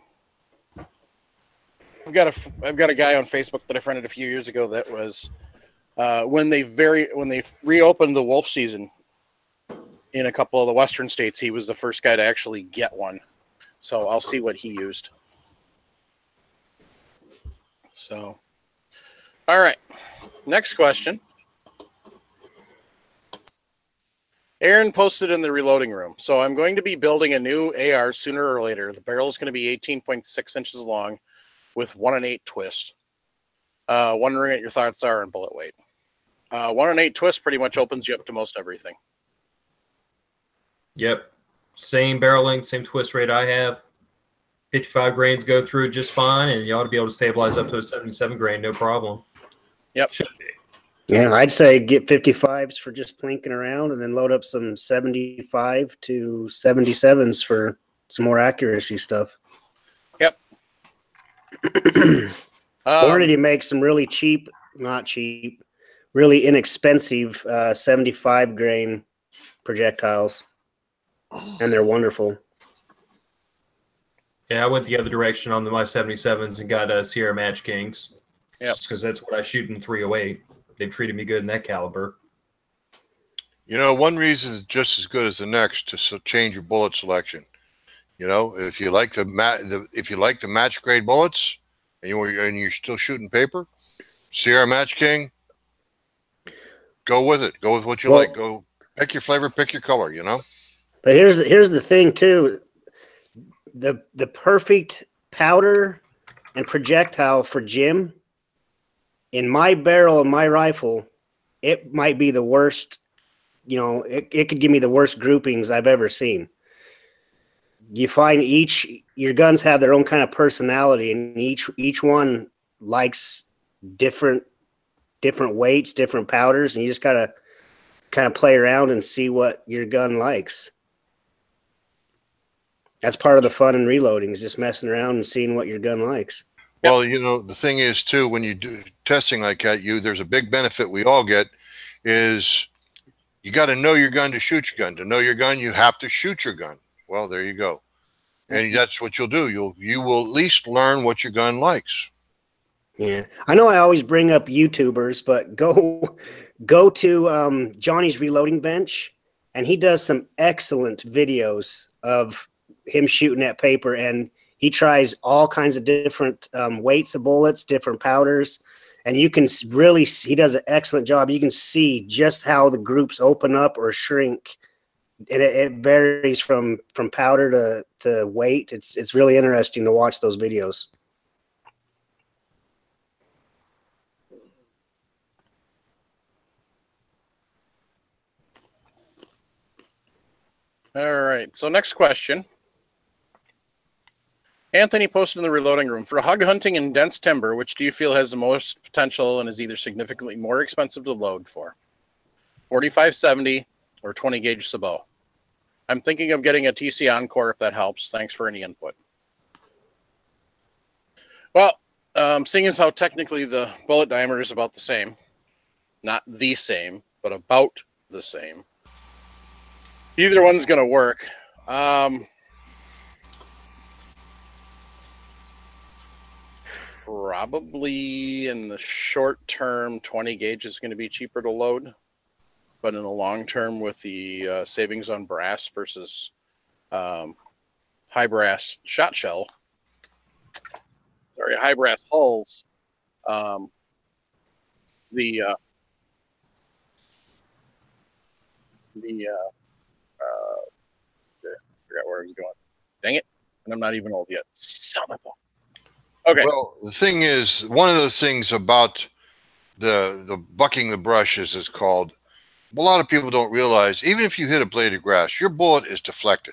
got a guy on Facebook that I friended a few years ago that was when they reopened the wolf season in a couple of the western states, he was the first guy to actually get one. So I'll see what he used. So, all right. Next question. Aaron posted in the reloading room. So I'm going to be building a new AR sooner or later. The barrel is going to be 18.6 inches long with 1 1/8 twist. Wondering what your thoughts are on bullet weight. 1 1/8 twist pretty much opens you up to most everything. Yep. Same barrel length, same twist rate I have. 55 grains go through just fine, and you ought to be able to stabilize up to a 77 grain, no problem. Yep. Yeah, I'd say get 55s for just plinking around, and then load up some 75 to 77s for some more accuracy stuff. Yep. Hornady makes some really really inexpensive 75 grain projectiles, and they're wonderful. Yeah, I went the other direction on my 77s and got Sierra Match Kings. Yeah, because that's what I shoot in 308. They've treated me good in that caliber. One reason is just as good as the next to change your bullet selection. You know, if you like if you like the match grade bullets, and you're still shooting paper, Sierra Match King, go with it. Go with what you like. Go pick your flavor, pick your color. You know. But here's the thing too. The perfect powder and projectile for Jim in my barrel of my rifle, it might be the worst. You know, it could give me the worst groupings I've ever seen. You find your guns have their own kind of personality, and each one likes different weights, different powders, and you just gotta kind of play around and see what your gun likes. That's part of the fun in reloading, is just messing around and seeing what your gun likes. Well, you know, the thing is too, when you do testing like that, there's a big benefit we all get is you got to know your gun to shoot your gun. To know your gun, you have to shoot your gun. Well, there you go. And that's what you'll do. You will at least learn what your gun likes. Yeah. I know I always bring up YouTubers, but go to Johnny's Reloading Bench, and he does some excellent videos of him shooting at paper, and he tries all kinds of different weights of bullets, different powders, and you can really he does an excellent job. You can see just how the groups open up or shrink, and it varies from powder to weight. It's really interesting to watch those videos. All right. So next question. Anthony posted in the reloading room, for hog hunting in dense timber, which do you feel has the most potential and is either significantly more expensive to load for? 4570 or 20 gauge Sabot? I'm thinking of getting a TC Encore if that helps. Thanks for any input. Well, seeing as how technically the bullet diameter is about the same, not the same, but about the same, either one's going to work. Probably in the short term, 20 gauge is going to be cheaper to load. But in the long term, with the savings on brass versus high brass shot shell, high brass hulls, forgot where I was going. Dang it. And I'm not even old yet. Son of a... Okay. Well, the thing is, one of the things about the bucking the brush, as it's called, a lot of people don't realize, even if you hit a blade of grass, your bullet is deflected.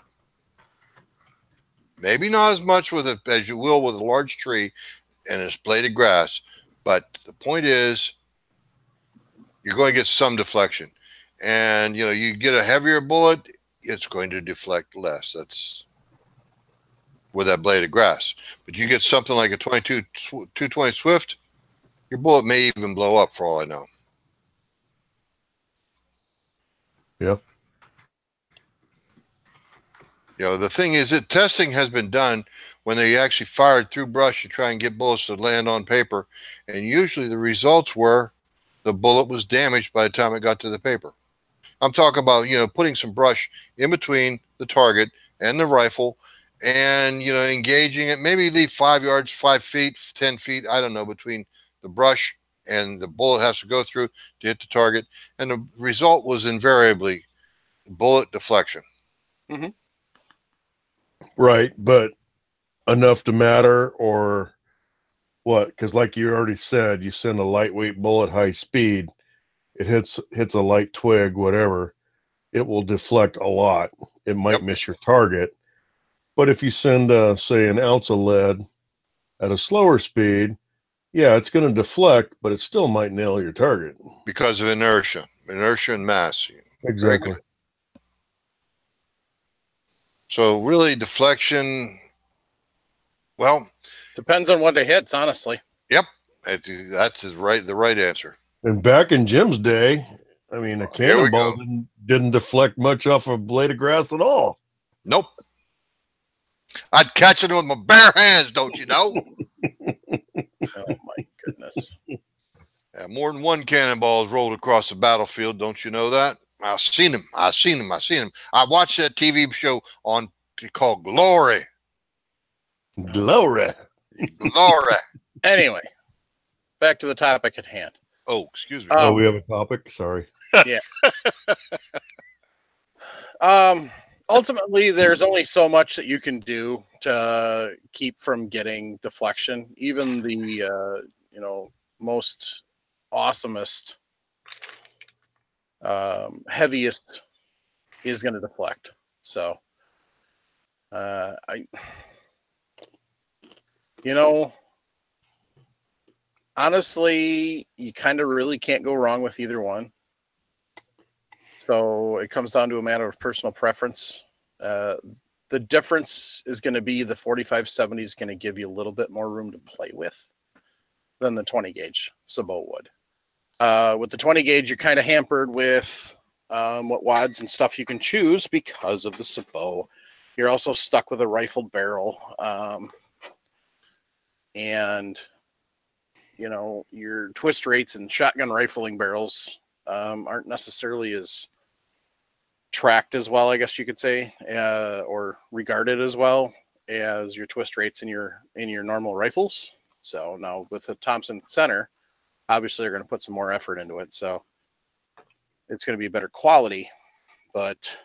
Maybe not as much with it as you will with a large tree and its blade of grass, but the point is, you're going to get some deflection. And, you know, you get a heavier bullet, it's going to deflect less. That's with that blade of grass. But you get something like a 220 Swift, your bullet may even blow up for all I know. Yeah. You know, the thing is that testing has been done when they actually fired through brush to try and get bullets to land on paper. And usually the results were the bullet was damaged by the time it got to the paper. I'm talking about, you know, putting some brush in between the target and the rifle and, you know, engaging it, maybe leave 5 yards, 5 feet, 10 feet, I don't know, between the brush and the bullet has to go through to hit the target. And the result was invariably bullet deflection. Mm-hmm. Right. But enough to matter, or what? Because like you already said, you send a lightweight bullet high speed, it hits a light twig, whatever, it will deflect a lot. It might miss your target. But if you send, say, an ounce of lead at a slower speed, yeah, it's going to deflect, but it still might nail your target. Because of inertia and mass. Exactly. So really deflection, well. Depends on what it hits, honestly. Yep. That's the right answer. And back in Jim's day, I mean, a cannonball didn't deflect much off a blade of grass at all. Nope. I'd catch it with my bare hands, don't you know? Oh, my goodness. Yeah, more than one cannonball has rolled across the battlefield, don't you know that? I've seen him. I watched that TV show on called glory. Glory. Glory. Anyway, back to the topic at hand. Oh, excuse me. Oh, we have a topic. Sorry. Ultimately, there's only so much that you can do to keep from getting deflection. Even the most awesomest, heaviest is going to deflect. So, honestly, you kind of really can't go wrong with either one. So it comes down to a matter of personal preference. The difference is going to be the 4570 is going to give you a little bit more room to play with than the 20 gauge Sabot would. With the 20 gauge, you're kind of hampered with what wads and stuff you can choose because of the Sabot. You're also stuck with a rifled barrel. And, your twist rates and shotgun rifling barrels aren't necessarily as tracked as well, I guess you could say, or regarded as well as your twist rates in your normal rifles. So now with the Thompson Center, obviously they're going to put some more effort into it. So it's going to be better quality, but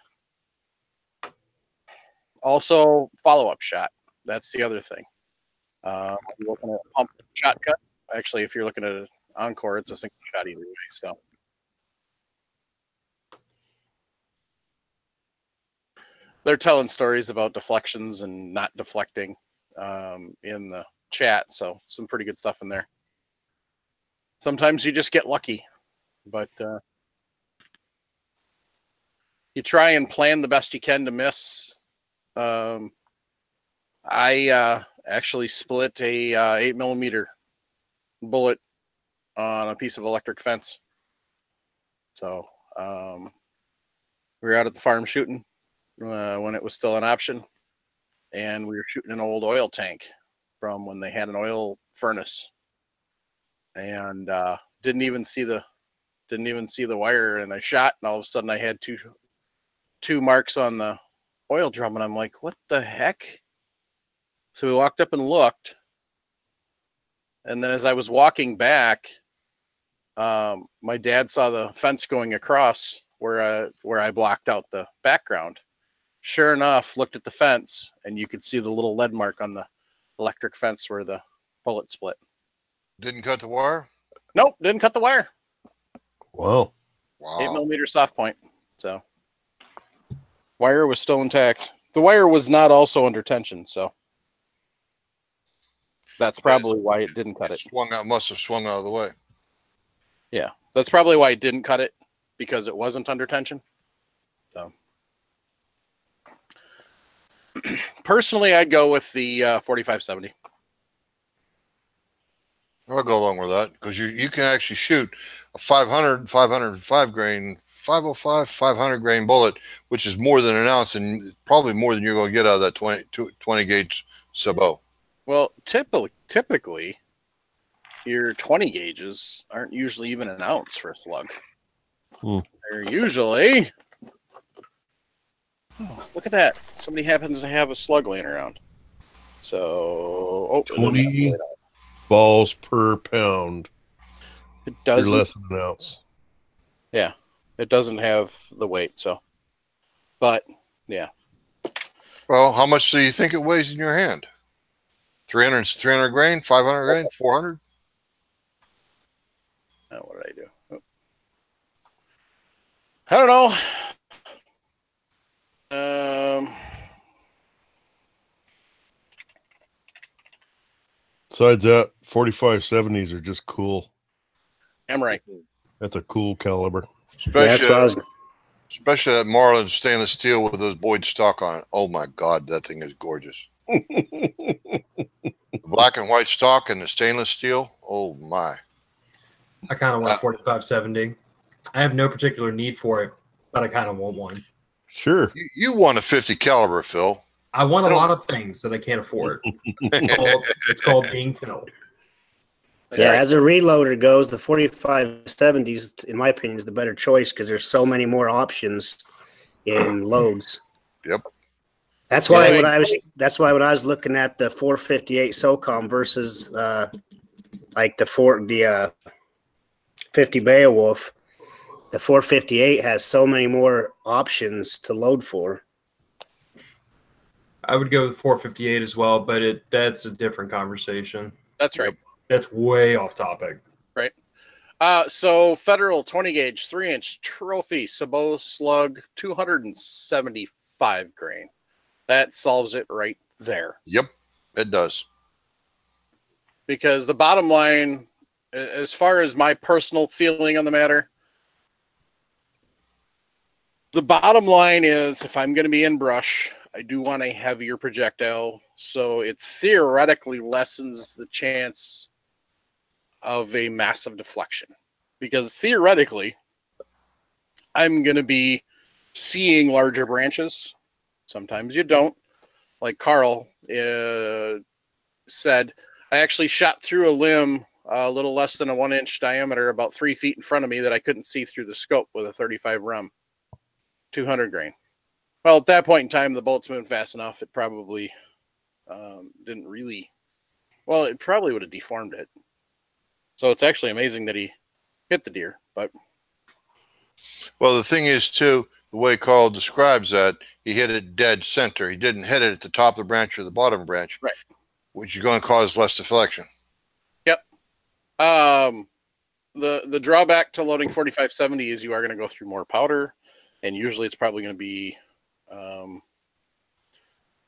also follow-up shot. That's the other thing. You're looking at a pump shotgun. Actually, if you're looking at an Encore, it's a single shot either way. So they're telling stories about deflections and not deflecting in the chat. So some pretty good stuff in there. Sometimes you just get lucky, but you try and plan the best you can to miss. I actually split a 8mm bullet on a piece of electric fence. So we were out at the farm shooting when it was still an option, and we were shooting an old oil tank from when they had an oil furnace, and didn't even see the wire, and I shot, and all of a sudden I had two marks on the oil drum, and I'm like, what the heck? So we walked up and looked, and then as I was walking back, my dad saw the fence going across where I blocked out the background. Sure enough, looked at the fence, and you could see the little lead mark on the electric fence where the bullet split. Didn't cut the wire? Nope, didn't cut the wire. Wow. 8mm soft point. So wire was still intact. The wire was not also under tension, so that's probably why it didn't cut it. Must have swung out of the way. Yeah, that's probably why it didn't cut it, because it wasn't under tension. So personally, I'd go with the 4570. I'll go along with that because you can actually shoot a 505 grain, 505, 500 grain bullet, which is more than an ounce and probably more than you're going to get out of that 20 gauge Sabot. Well, typically, your 20 gauges aren't usually even an ounce for a slug. They're usually... Oh, look at that. Somebody happens to have a slug laying around. So... 20 balls per pound. It doesn't... less than an ounce. Yeah. It doesn't have the weight, so... But, yeah. Well, how much do you think it weighs in your hand? 300 grain, 500 grain, 400? Oh, what did I do? Oh. I don't know. Besides that, 4570s are just cool. I'm right. That's a cool caliber. Especially that Marlin stainless steel with those Boyd stock on it. Oh my God, that thing is gorgeous. The black and white stock and the stainless steel. Oh my. I kind of want 4570. I have no particular need for it, but I kind of want one. Sure. You want a 50 caliber, Phil. I want a lot of things that I can't afford. It's called being Phil. Yeah, as a reloader goes, the 4570s, in my opinion, is the better choice because there's so many more options in loads. Yep. That's why when I was looking at the 458 SOCOM versus like the 50 Beowulf, the 458 has so many more options to load for. I would go with 458 as well, but that's a different conversation. That's right. That's way off topic. Right. So Federal 20 gauge 3-inch trophy Sabot slug 275 grain. That solves it right there. Yep, it does. Because the bottom line, as far as my personal feeling on the matter, the bottom line is if I'm going to be in brush, I do want a heavier projectile, so it theoretically lessens the chance of a massive deflection. Because theoretically, I'm going to be seeing larger branches. Sometimes you don't. Like Carl said, I actually shot through a limb a little less than a 1-inch diameter, about 3 feet in front of me, that I couldn't see through the scope with a 35 rem, 200 grain. Well, at that point in time, the bullets moved fast enough. It probably didn't really. Well, it probably would have deformed it. So it's actually amazing that he hit the deer. But well, the thing is too, the way Carl describes that, he hit it dead center. He didn't hit it at the top of the branch or the bottom branch, right, which is going to cause less deflection. Yep. The drawback to loading 4570 is you are going to go through more powder, and usually it's probably going to be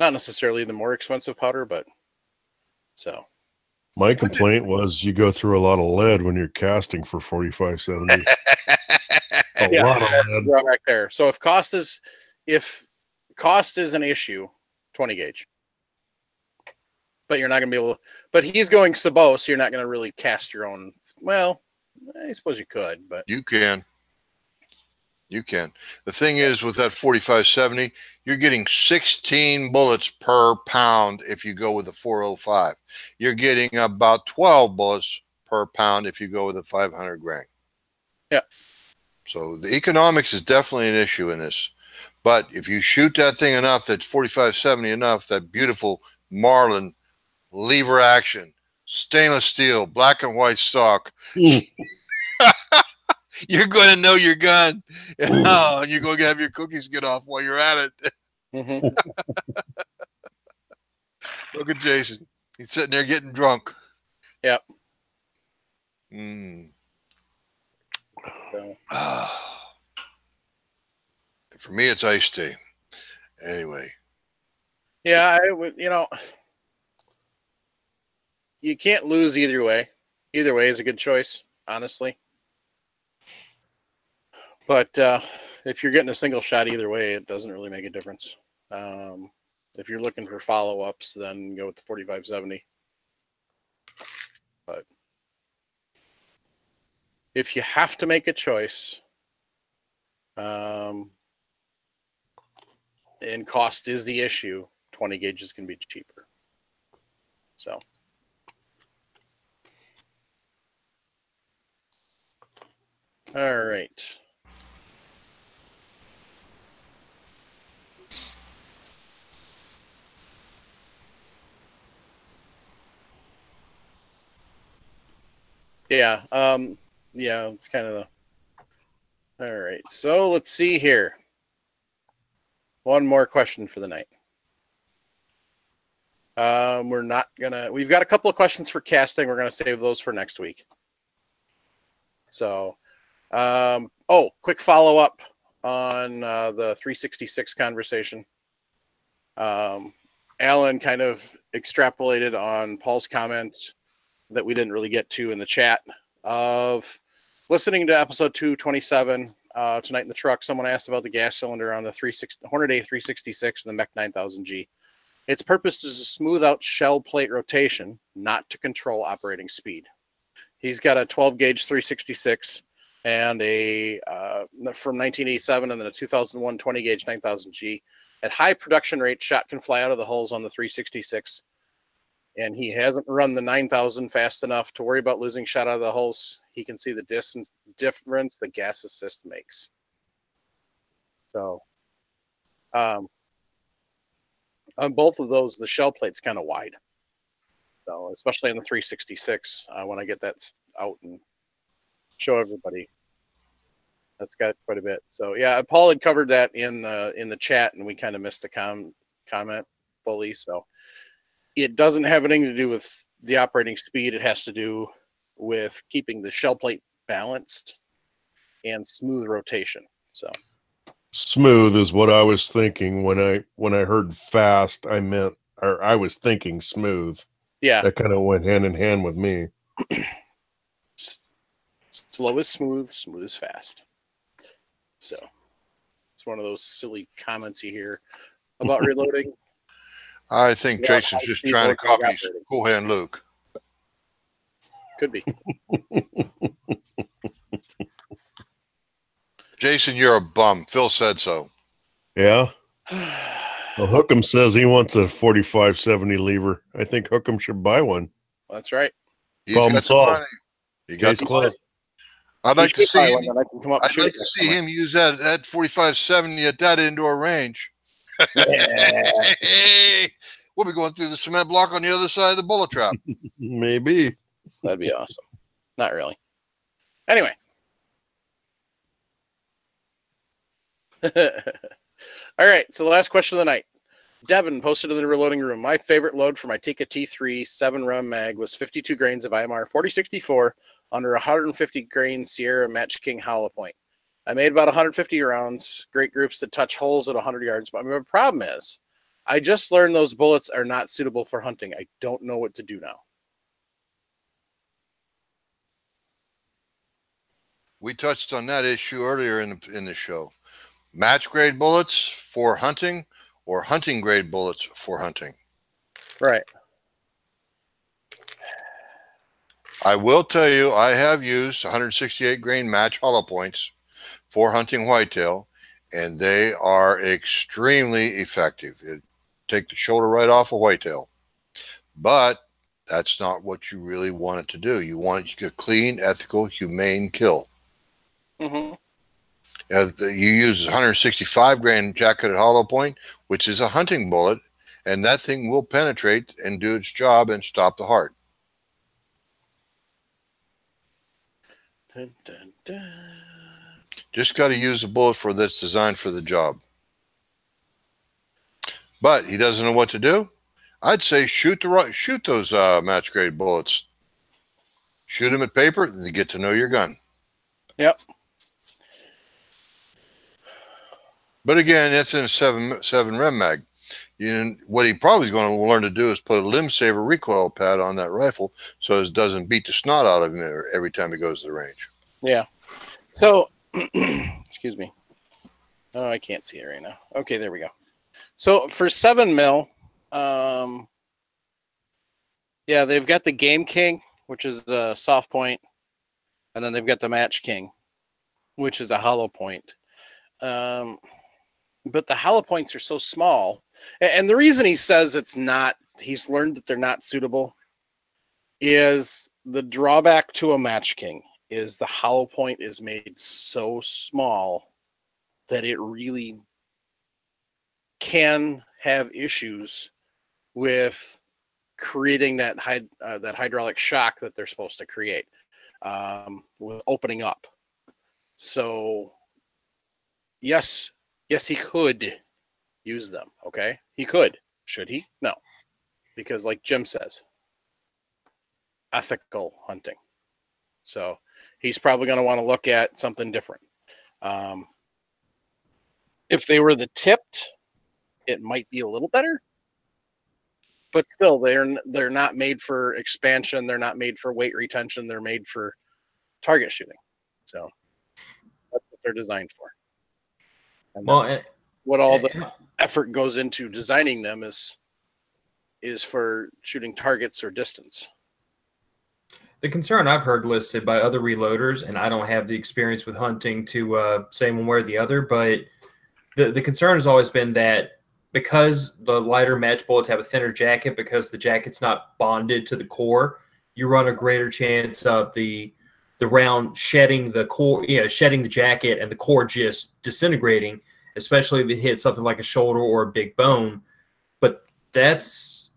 not necessarily the more expensive powder, but so. My complaint was you go through a lot of lead when you're casting for 4570. A lot of lead. Drawback there. So if cost is an issue, 20 gauge. But you're not going to be able to. But he's going Sabot, so you're not going to really cast your own. Well, I suppose you could, but you can. You can. The thing is, with that 4570, you're getting 16 bullets per pound if you go with a 405. You're getting about 12 bullets per pound if you go with a 500 grain. Yeah. So the economics is definitely an issue in this. But if you shoot that thing enough, that's 4570 enough, that beautiful Marlin lever action, stainless steel, black and white stock. You're going to know your gun. And you're going to have your cookies get off while you're at it. Mm-hmm. Look at Jason. He's sitting there getting drunk. Yep. So. For me, it's iced tea. Anyway. Yeah, I would. You can't lose either way. Either way is a good choice, honestly. But if you're getting a single shot either way, it doesn't really make a difference. If you're looking for follow-ups, then go with the 4570. But if you have to make a choice, and cost is the issue, 20 gauges can be cheaper. So. All right. Yeah. Yeah, it's kind of the. All right. So let's see here. One more question for the night. We're not gonna. We've got a couple of questions for casting. We're gonna save those for next week. So, quick follow up on the 366 conversation. Alan kind of extrapolated on Paul's comment that we didn't really get to in the chat of listening to episode 227 tonight in the truck. Someone asked about the gas cylinder on the Hornady 366 and the Mech 9000G. Its purpose is to smooth out shell plate rotation, not to control operating speed. He's got a 12 gauge 366 and a from 1987 and then a 2001 20 gauge 9000G. At high production rate, shot can fly out of the hulls on the 366. And he hasn't run the 9000 fast enough to worry about losing shot out of the hulls. He can see the difference the gas assist makes. So, On both of those, the shell plate's kind of wide. So, especially in the 366, when I get that out and show everybody, that's got quite a bit. So, yeah, Paul had covered that in the chat, and we kind of missed the comment fully. So, it doesn't have anything to do with the operating speed. It has to do with keeping the shell plate balanced and smooth rotation. So. Smooth is what I was thinking when I heard fast. I was thinking smooth. Yeah, that kind of went hand in hand with me. Slow is smooth, smooth is fast. So it's one of those silly comments you hear about reloading. I think Jason's just trying to copy Cool Hand Luke. Could be. Jason, you're a bum. Phil said so. Yeah. Well, Hookem says he wants a 4570 lever. I think Hookem should buy one. That's right. He's got the money. He got the money. I'd like to see him. I'd like to see him use that 4570 at that indoor range. Hey, we'll be going through the cement block on the other side of the bullet trap. Maybe. That'd be awesome. Not really. Anyway. All right, so the last question of the night. Devin posted in the reloading room, my favorite load for my Tikka T3 7-run mag was 52 grains of IMR 4064 under 150 grain Sierra Match King hollow point. I made about 150 rounds, great groups that touch holes at 100 yards, but my problem is I just learned those bullets are not suitable for hunting. I don't know what to do now. We touched on that issue earlier in the show. Match grade bullets for hunting or hunting grade bullets for hunting. Right. I will tell you, I have used 168 grain match hollow points for hunting whitetail, and they are extremely effective. It take the shoulder right off a whitetail, but that's not what you really want it to do. You want a clean, ethical, humane kill. Mm-hmm. You use 165 grain jack-coated hollow point, which is a hunting bullet, and that thing will penetrate and do its job and stop the heart. Dun, dun, dun. Just got to use a bullet that's designed for the job. But he doesn't know what to do. I'd say shoot those match grade bullets. Shoot them at paper, and you get to know your gun. Yep. But again, that's in a 7 rem mag. What he probably is going to learn to do is put a limb saver recoil pad on that rifle so it doesn't beat the snot out of him every time he goes to the range. Yeah. So, excuse me. Oh, I can't see it right now. Okay, there we go. So for 7 mil, yeah, they've got the Game King, which is a soft point, and then they've got the Match King, which is a hollow point. But the hollow points are so small. And the reason he says he's learned that they're not suitable is the drawback to a Match King is the hollow point is made so small that it really can have issues with creating that hydraulic shock that they're supposed to create with opening up. So yes, he could use them. Okay. He could. Should he? No. Because like Jim says, ethical hunting. So he's probably going to want to look at something different. If they were the tipped, it might be a little better. But still, they're not made for expansion. They're not made for weight retention. They're made for target shooting. So that's what they're designed for. And what all the effort goes into designing them is for shooting targets or distance. The concern I've heard listed by other reloaders, and I don't have the experience with hunting to say one way or the other, but the concern has always been that because the lighter match bullets have a thinner jacket, because the jacket's not bonded to the core, you run a greater chance of the round shedding the core, shedding the jacket and the core just disintegrating, especially if it hits something like a shoulder or a big bone. But That's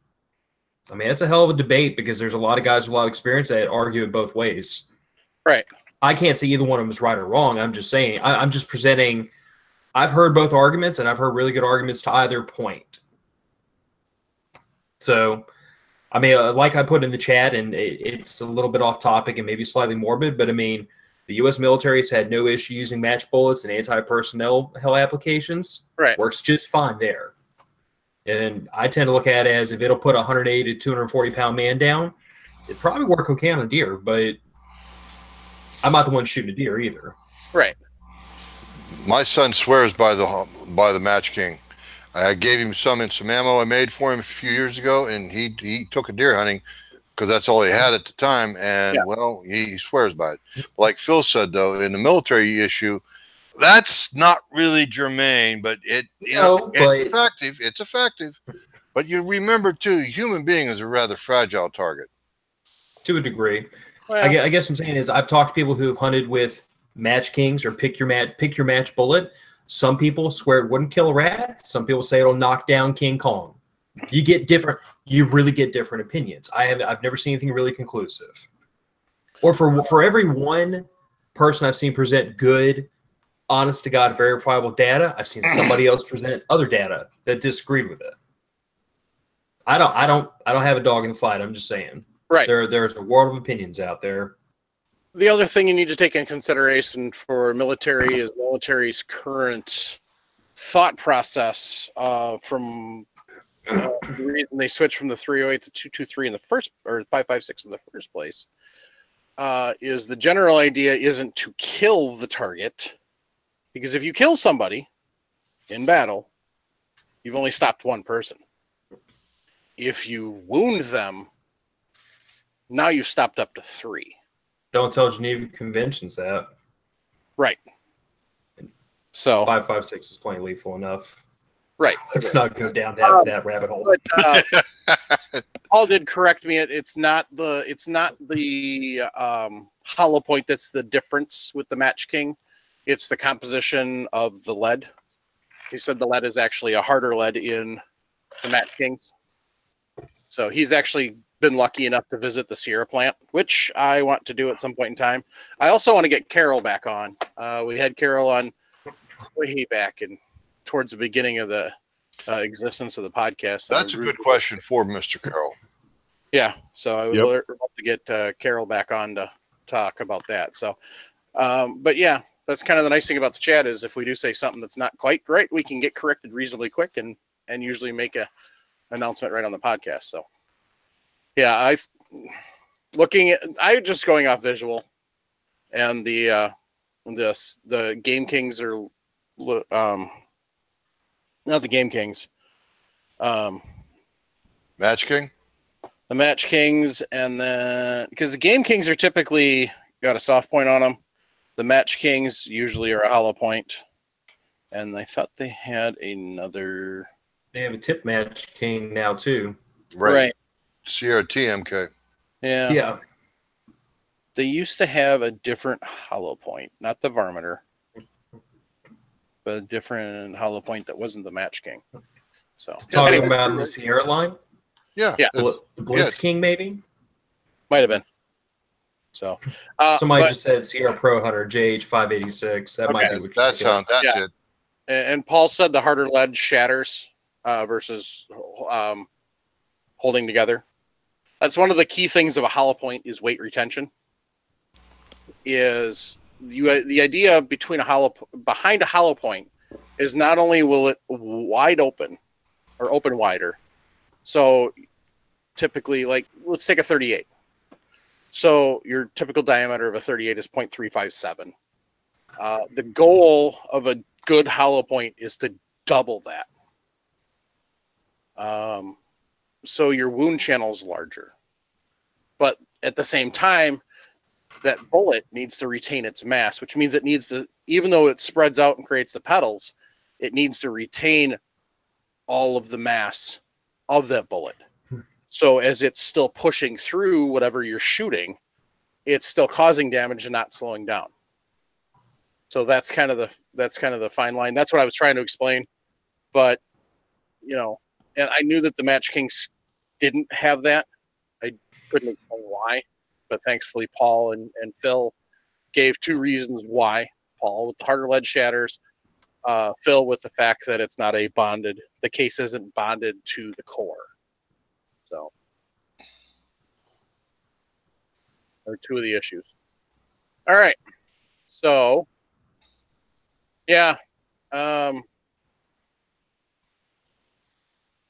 a hell of a debate because there's a lot of guys with a lot of experience that argue it both ways. Right. I can't say either one of them is right or wrong. I'm just saying, I'm just presenting. I've heard both arguments, and I've heard really good arguments to either point. So, I mean, like I put in the chat, and it's a little bit off topic and maybe slightly morbid, but I mean, the U.S. military has had no issue using match bullets and anti-personnel hell applications. Right. Works just fine there. And I tend to look at it as if it'll put a 180 to 240-pound man down, it'd probably work okay on a deer, but I'm not the one shooting a deer either. Right. My son swears by the Match King. I gave him some ammo I made for him a few years ago, and he took a deer hunting because that's all he had at the time. And well, he swears by it. Like Phil said, though, in the military issue, that's not really germane, but it's effective. It's effective. But you remember too, human being is a rather fragile target. To a degree. Well, I guess what I'm saying is I've talked to people who have hunted with Match Kings or pick your match bullet. Some people swear it wouldn't kill a rat. Some people say it'll knock down King Kong. You really get different opinions. I've never seen anything really conclusive. Or for every one person I've seen present good, honest to God, verifiable data, I've seen somebody else present other data that disagreed with it. I don't have a dog in the fight. I'm just saying. Right. There's a world of opinions out there. The other thing you need to take in consideration for military is military's current thought process from the reason they switched from the 308 to 223 in the first, or 556 in the first place, is the general idea isn't to kill the target, because if you kill somebody in battle, you've only stopped one person. If you wound them, now you've stopped up to 3. Don't tell Geneva Conventions that. Right. So 556 is plain lethal enough. Right. Let's not go down that rabbit hole. But, Paul did correct me. It's not the hollow point that's the difference with the Match King. It's the composition of the lead. He said the lead is actually a harder lead in the Match Kings. So he's actually been lucky enough to visit the Sierra plant, which I want to do at some point in time. I also want to get Carol back on. We had Carol on way back and towards the beginning of the existence of the podcast. That's a good question for Mr. Carroll. Yeah, so I would love to get Carol back on to talk about that. So, but yeah, that's kind of the nice thing about the chat is if we do say something that's not quite right, we can get corrected reasonably quick and usually make a announcement right on the podcast. So, yeah, I just going off visual, and the Game Kings are not the Game Kings, Match King. The Match Kings, and then because the Game Kings are typically got a soft point on them, the Match Kings usually are a hollow point, and I thought they had another. They have a tip Match King now too. Right. Sierra TMK. Yeah. Yeah. They used to have a different hollow point, not the Varmiter, but a different hollow point that wasn't the Match King. So Talking about the Sierra line? Yeah. The Blitz King, maybe? Might have been. So somebody just said Sierra Pro Hunter JH586. That might be what that's it. And Paul said the harder lead shatters versus holding together. That's one of the key things of a hollow point is weight retention. Is the idea behind a hollow point is not only will it wide open or open wider. So typically, like, let's take a 38. So your typical diameter of a 38 is 0.357. The goal of a good hollow point is to double that. So your wound channel is larger. But at the same time, that bullet needs to retain its mass, which means it needs to, even though it spreads out and creates the petals, it needs to retain all of the mass of that bullet. So as it's still pushing through whatever you're shooting, it's still causing damage and not slowing down. So that's kind of the fine line. That's what I was trying to explain. But, you know, and I knew that the Match Kings didn't have that. I couldn't explain why, but thankfully Paul and Phil gave 2 reasons why. Paul with the harder lead shatters, Phil with the fact that it's not the case isn't bonded to the core. So, are 2 of the issues. All right. So, yeah.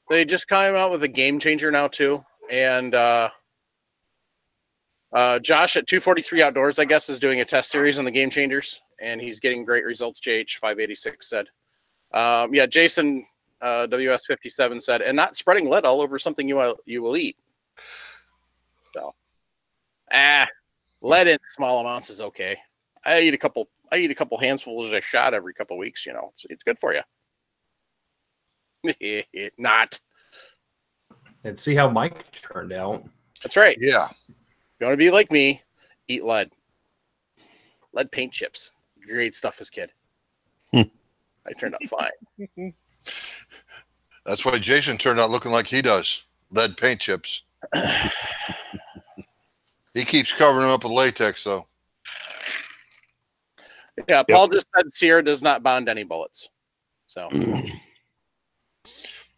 They just came out with a game changer now too. And Josh at 243 Outdoors, I guess, is doing a test series on the game changers, and he's getting great results, JH586 said. Yeah, Jason WS57 said, and not spreading lead all over something you will eat. So, lead in small amounts is okay. I eat a couple handfuls a shot every couple weeks. It's good for you. Not. And see how Mike turned out. That's right. Yeah. If you want to be like me, eat lead. Lead paint chips. Great stuff as a kid. I turned out fine. That's why Jason turned out looking like he does. Lead paint chips. He keeps covering them up with latex, though. Yeah, Paul just said Sierra does not bond any bullets. So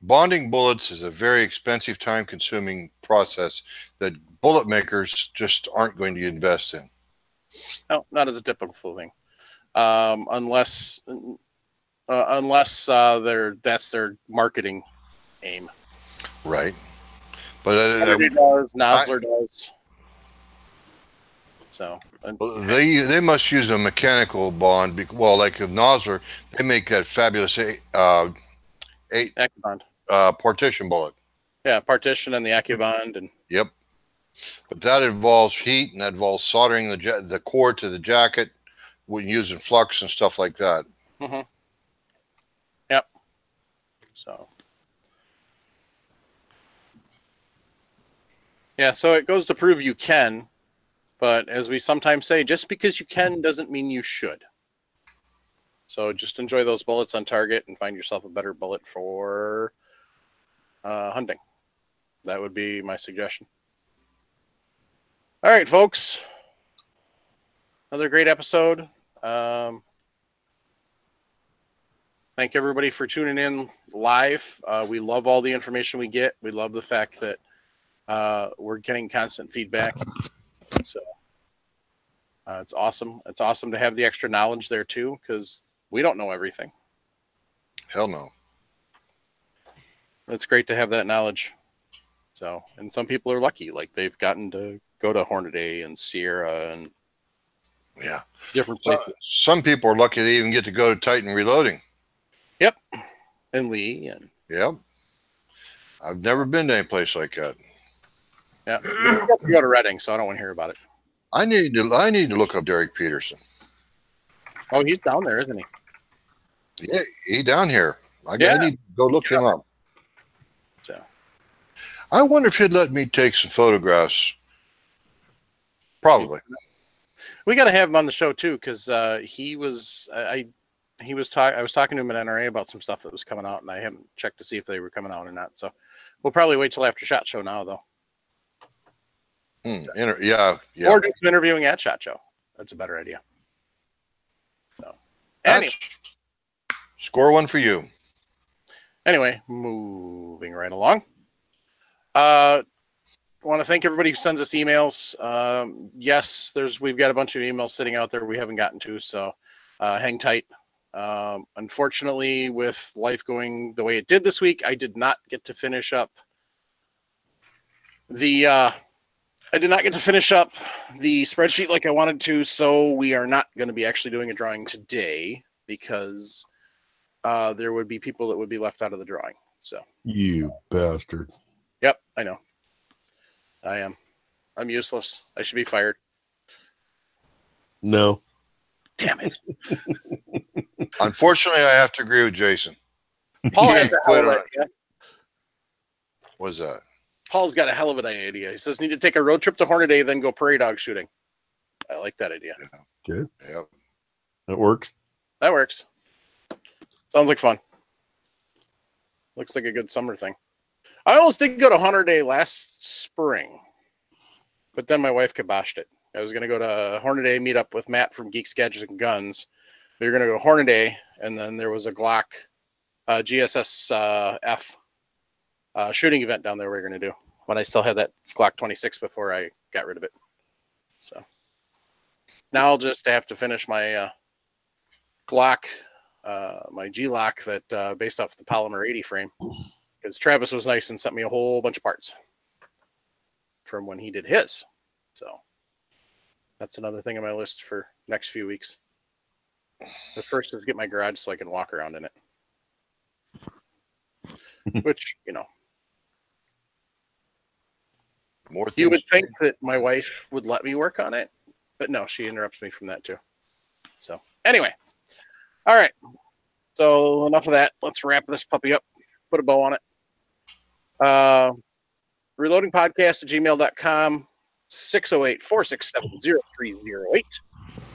Bonding bullets is a very expensive, time-consuming process that bullet makers just aren't going to invest in. no, not as a typical thing, unless that's their marketing aim. Right. But Kennedy does, Nosler does. So they must use a mechanical bond. Like with Nosler, they make that fabulous AccuBond. Partition bullet. Yeah, partition and the AccuBond, and Yep. But that involves heat, and that involves soldering the core to the jacket when using flux and stuff like that. mm-hmm. Yep. So yeah, so it goes to prove you can, but as we sometimes say, just because you can doesn't mean you should. So just enjoy those bullets on target and find yourself a better bullet for hunting. That would be my suggestion. All right, folks. Another great episode. Thank everybody for tuning in live. We love all the information we get. We love the fact that we're getting constant feedback. So it's awesome. It's awesome to have the extra knowledge there too, because we don't know everything. Hell no. It's great to have that knowledge. So, and some people are lucky, like they've gotten to go to Hornady and Sierra and Yeah. different places. Some people are lucky they even get to go to Titan Reloading. Yep. And Lee and Yep. I've never been to any place like that. yeah. You have to go to Reading, so I don't want to hear about it. I need to look up Derek Peterson. Oh, he's down there, isn't he? Yeah, he down here. I Yeah. need to go look him up. So I wonder if he'd let me take some photographs. Probably. we got to have him on the show too, because he was I was talking to him at NRA about some stuff that was coming out, and I haven't checked to see if they were coming out or not. So we'll probably wait till after SHOT Show now, though. Yeah. Or just interviewing at SHOT Show. That's a better idea. So anyway. Score one for you. Anyway, moving right along. I want to thank everybody who sends us emails. Yes, we've got a bunch of emails sitting out there we haven't gotten to, so hang tight. Unfortunately, with life going the way it did this week, I did not get to finish up the spreadsheet like I wanted to, so we are not going to be actually doing a drawing today because there would be people that would be left out of the drawing. So You bastard. Yep, I know. I am. I'm useless. I should be fired. No. Damn it. Unfortunately, I have to agree with Jason. Paul Yeah, has a quit hell of on an idea. What's that? Paul's got a hell of an idea. He says, need to take a road trip to Hornady, then go prairie dog shooting. I like that idea. Good. Yep. That works. That works. Sounds like fun. Looks like a good summer thing. I almost did go to Hunter Day last spring, but then my wife kiboshed it. I was going to go to Hornet Day, meet up with Matt from Geeks, Gadgets, and Guns. We were going to go to Hornet Day, and then there was a Glock GSS F shooting event down there we were going to do when I still had that Glock 26 before I got rid of it. So now I'll just have to finish my Glock, my G-Lock that based off the Polymer 80 frame. Because Travis was nice and sent me a whole bunch of parts from when he did his. So that's another thing on my list for next few weeks. The first is get my garage so I can walk around in it. Which, you know. More things. You would think that my wife would let me work on it, but no, she interrupts me from that too. So anyway. All right. So enough of that. Let's wrap this puppy up. Put a bow on it. Reloadingpodcast@gmail.com, 608-467-0308.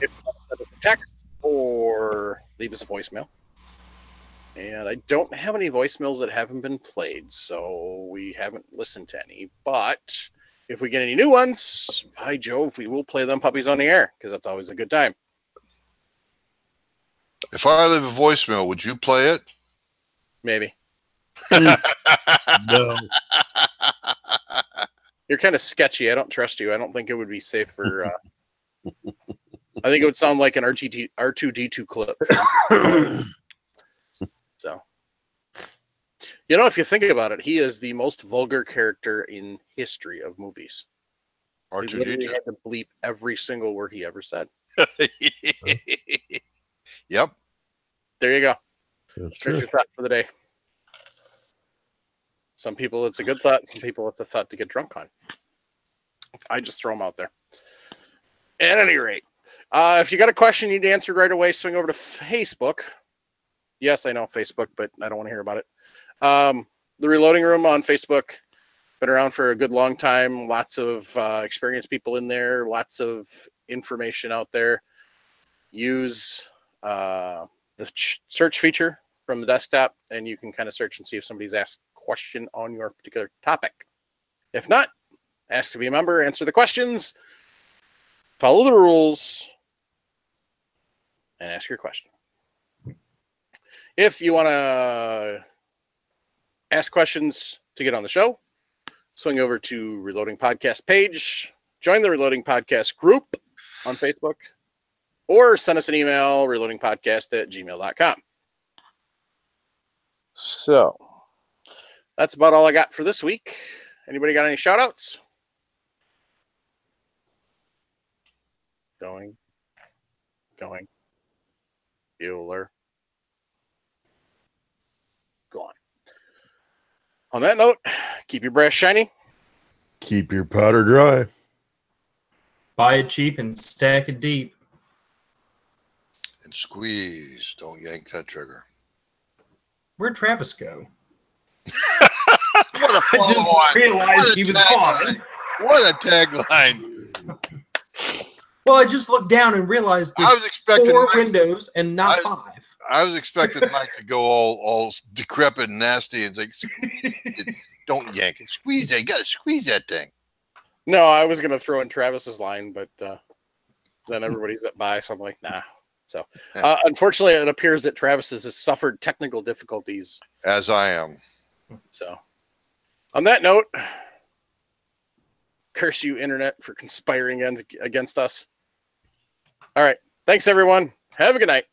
If you want to send us a text or leave us a voicemail. And I don't have any voicemails that haven't been played, so we haven't listened to any. But if we get any new ones, by Jove, we will play them puppies on the air, because that's always a good time. If I leave a voicemail, would you play it? Maybe. No. You're kind of sketchy. I don't trust you. I don't think it would be safe for... I think it would sound like an R2-D2 clip. So, you know, if you think about it, he is the most vulgar character in history of movies. He literally R2-D2. had to bleep every single word he ever said. Yep. There you go. That's There's true. your thought for the day. Some people it's a good thought. Some people it's a thought to get drunk on. I just throw them out there. At any rate, if you got a question you need answered right away, swing over to Facebook. Yes, I know Facebook, but I don't want to hear about it. The Reloading Room on Facebook. Been around for a good long time. Lots of experienced people in there. Lots of information out there. Use the search feature from the desktop, and you can kind of search and see if somebody's asked a question on your particular topic. If not, ask to be a member, answer the questions, follow the rules, and ask your question. If you want to ask questions to get on the show, swing over to Reloading Podcast page, join the Reloading Podcast group on Facebook, or send us an email, reloadingpodcast@gmail.com. So, that's about all I got for this week. Anybody got any shout-outs? Going. Bueller. Go on that note, keep your brass shiny. Keep your powder dry. Buy it cheap and stack it deep. And squeeze. Don't yank that trigger. Where'd Travis go? What a I just follow-on. realized What a he was tagline. gone. What a tagline. Well, I just looked down and realized I was there's expecting 4 Mike- windows and not I- 5. I was expecting Mike to go all decrepit and nasty and say, don't yank it. Squeeze that. You got to squeeze that thing. No, I was going to throw in Travis's line, but then everybody's at by, so I'm like, nah. So, unfortunately, it appears that Travis has suffered technical difficulties. As I am. So, on that note, curse you, Internet, for conspiring against us. All right. Thanks, everyone. Have a good night.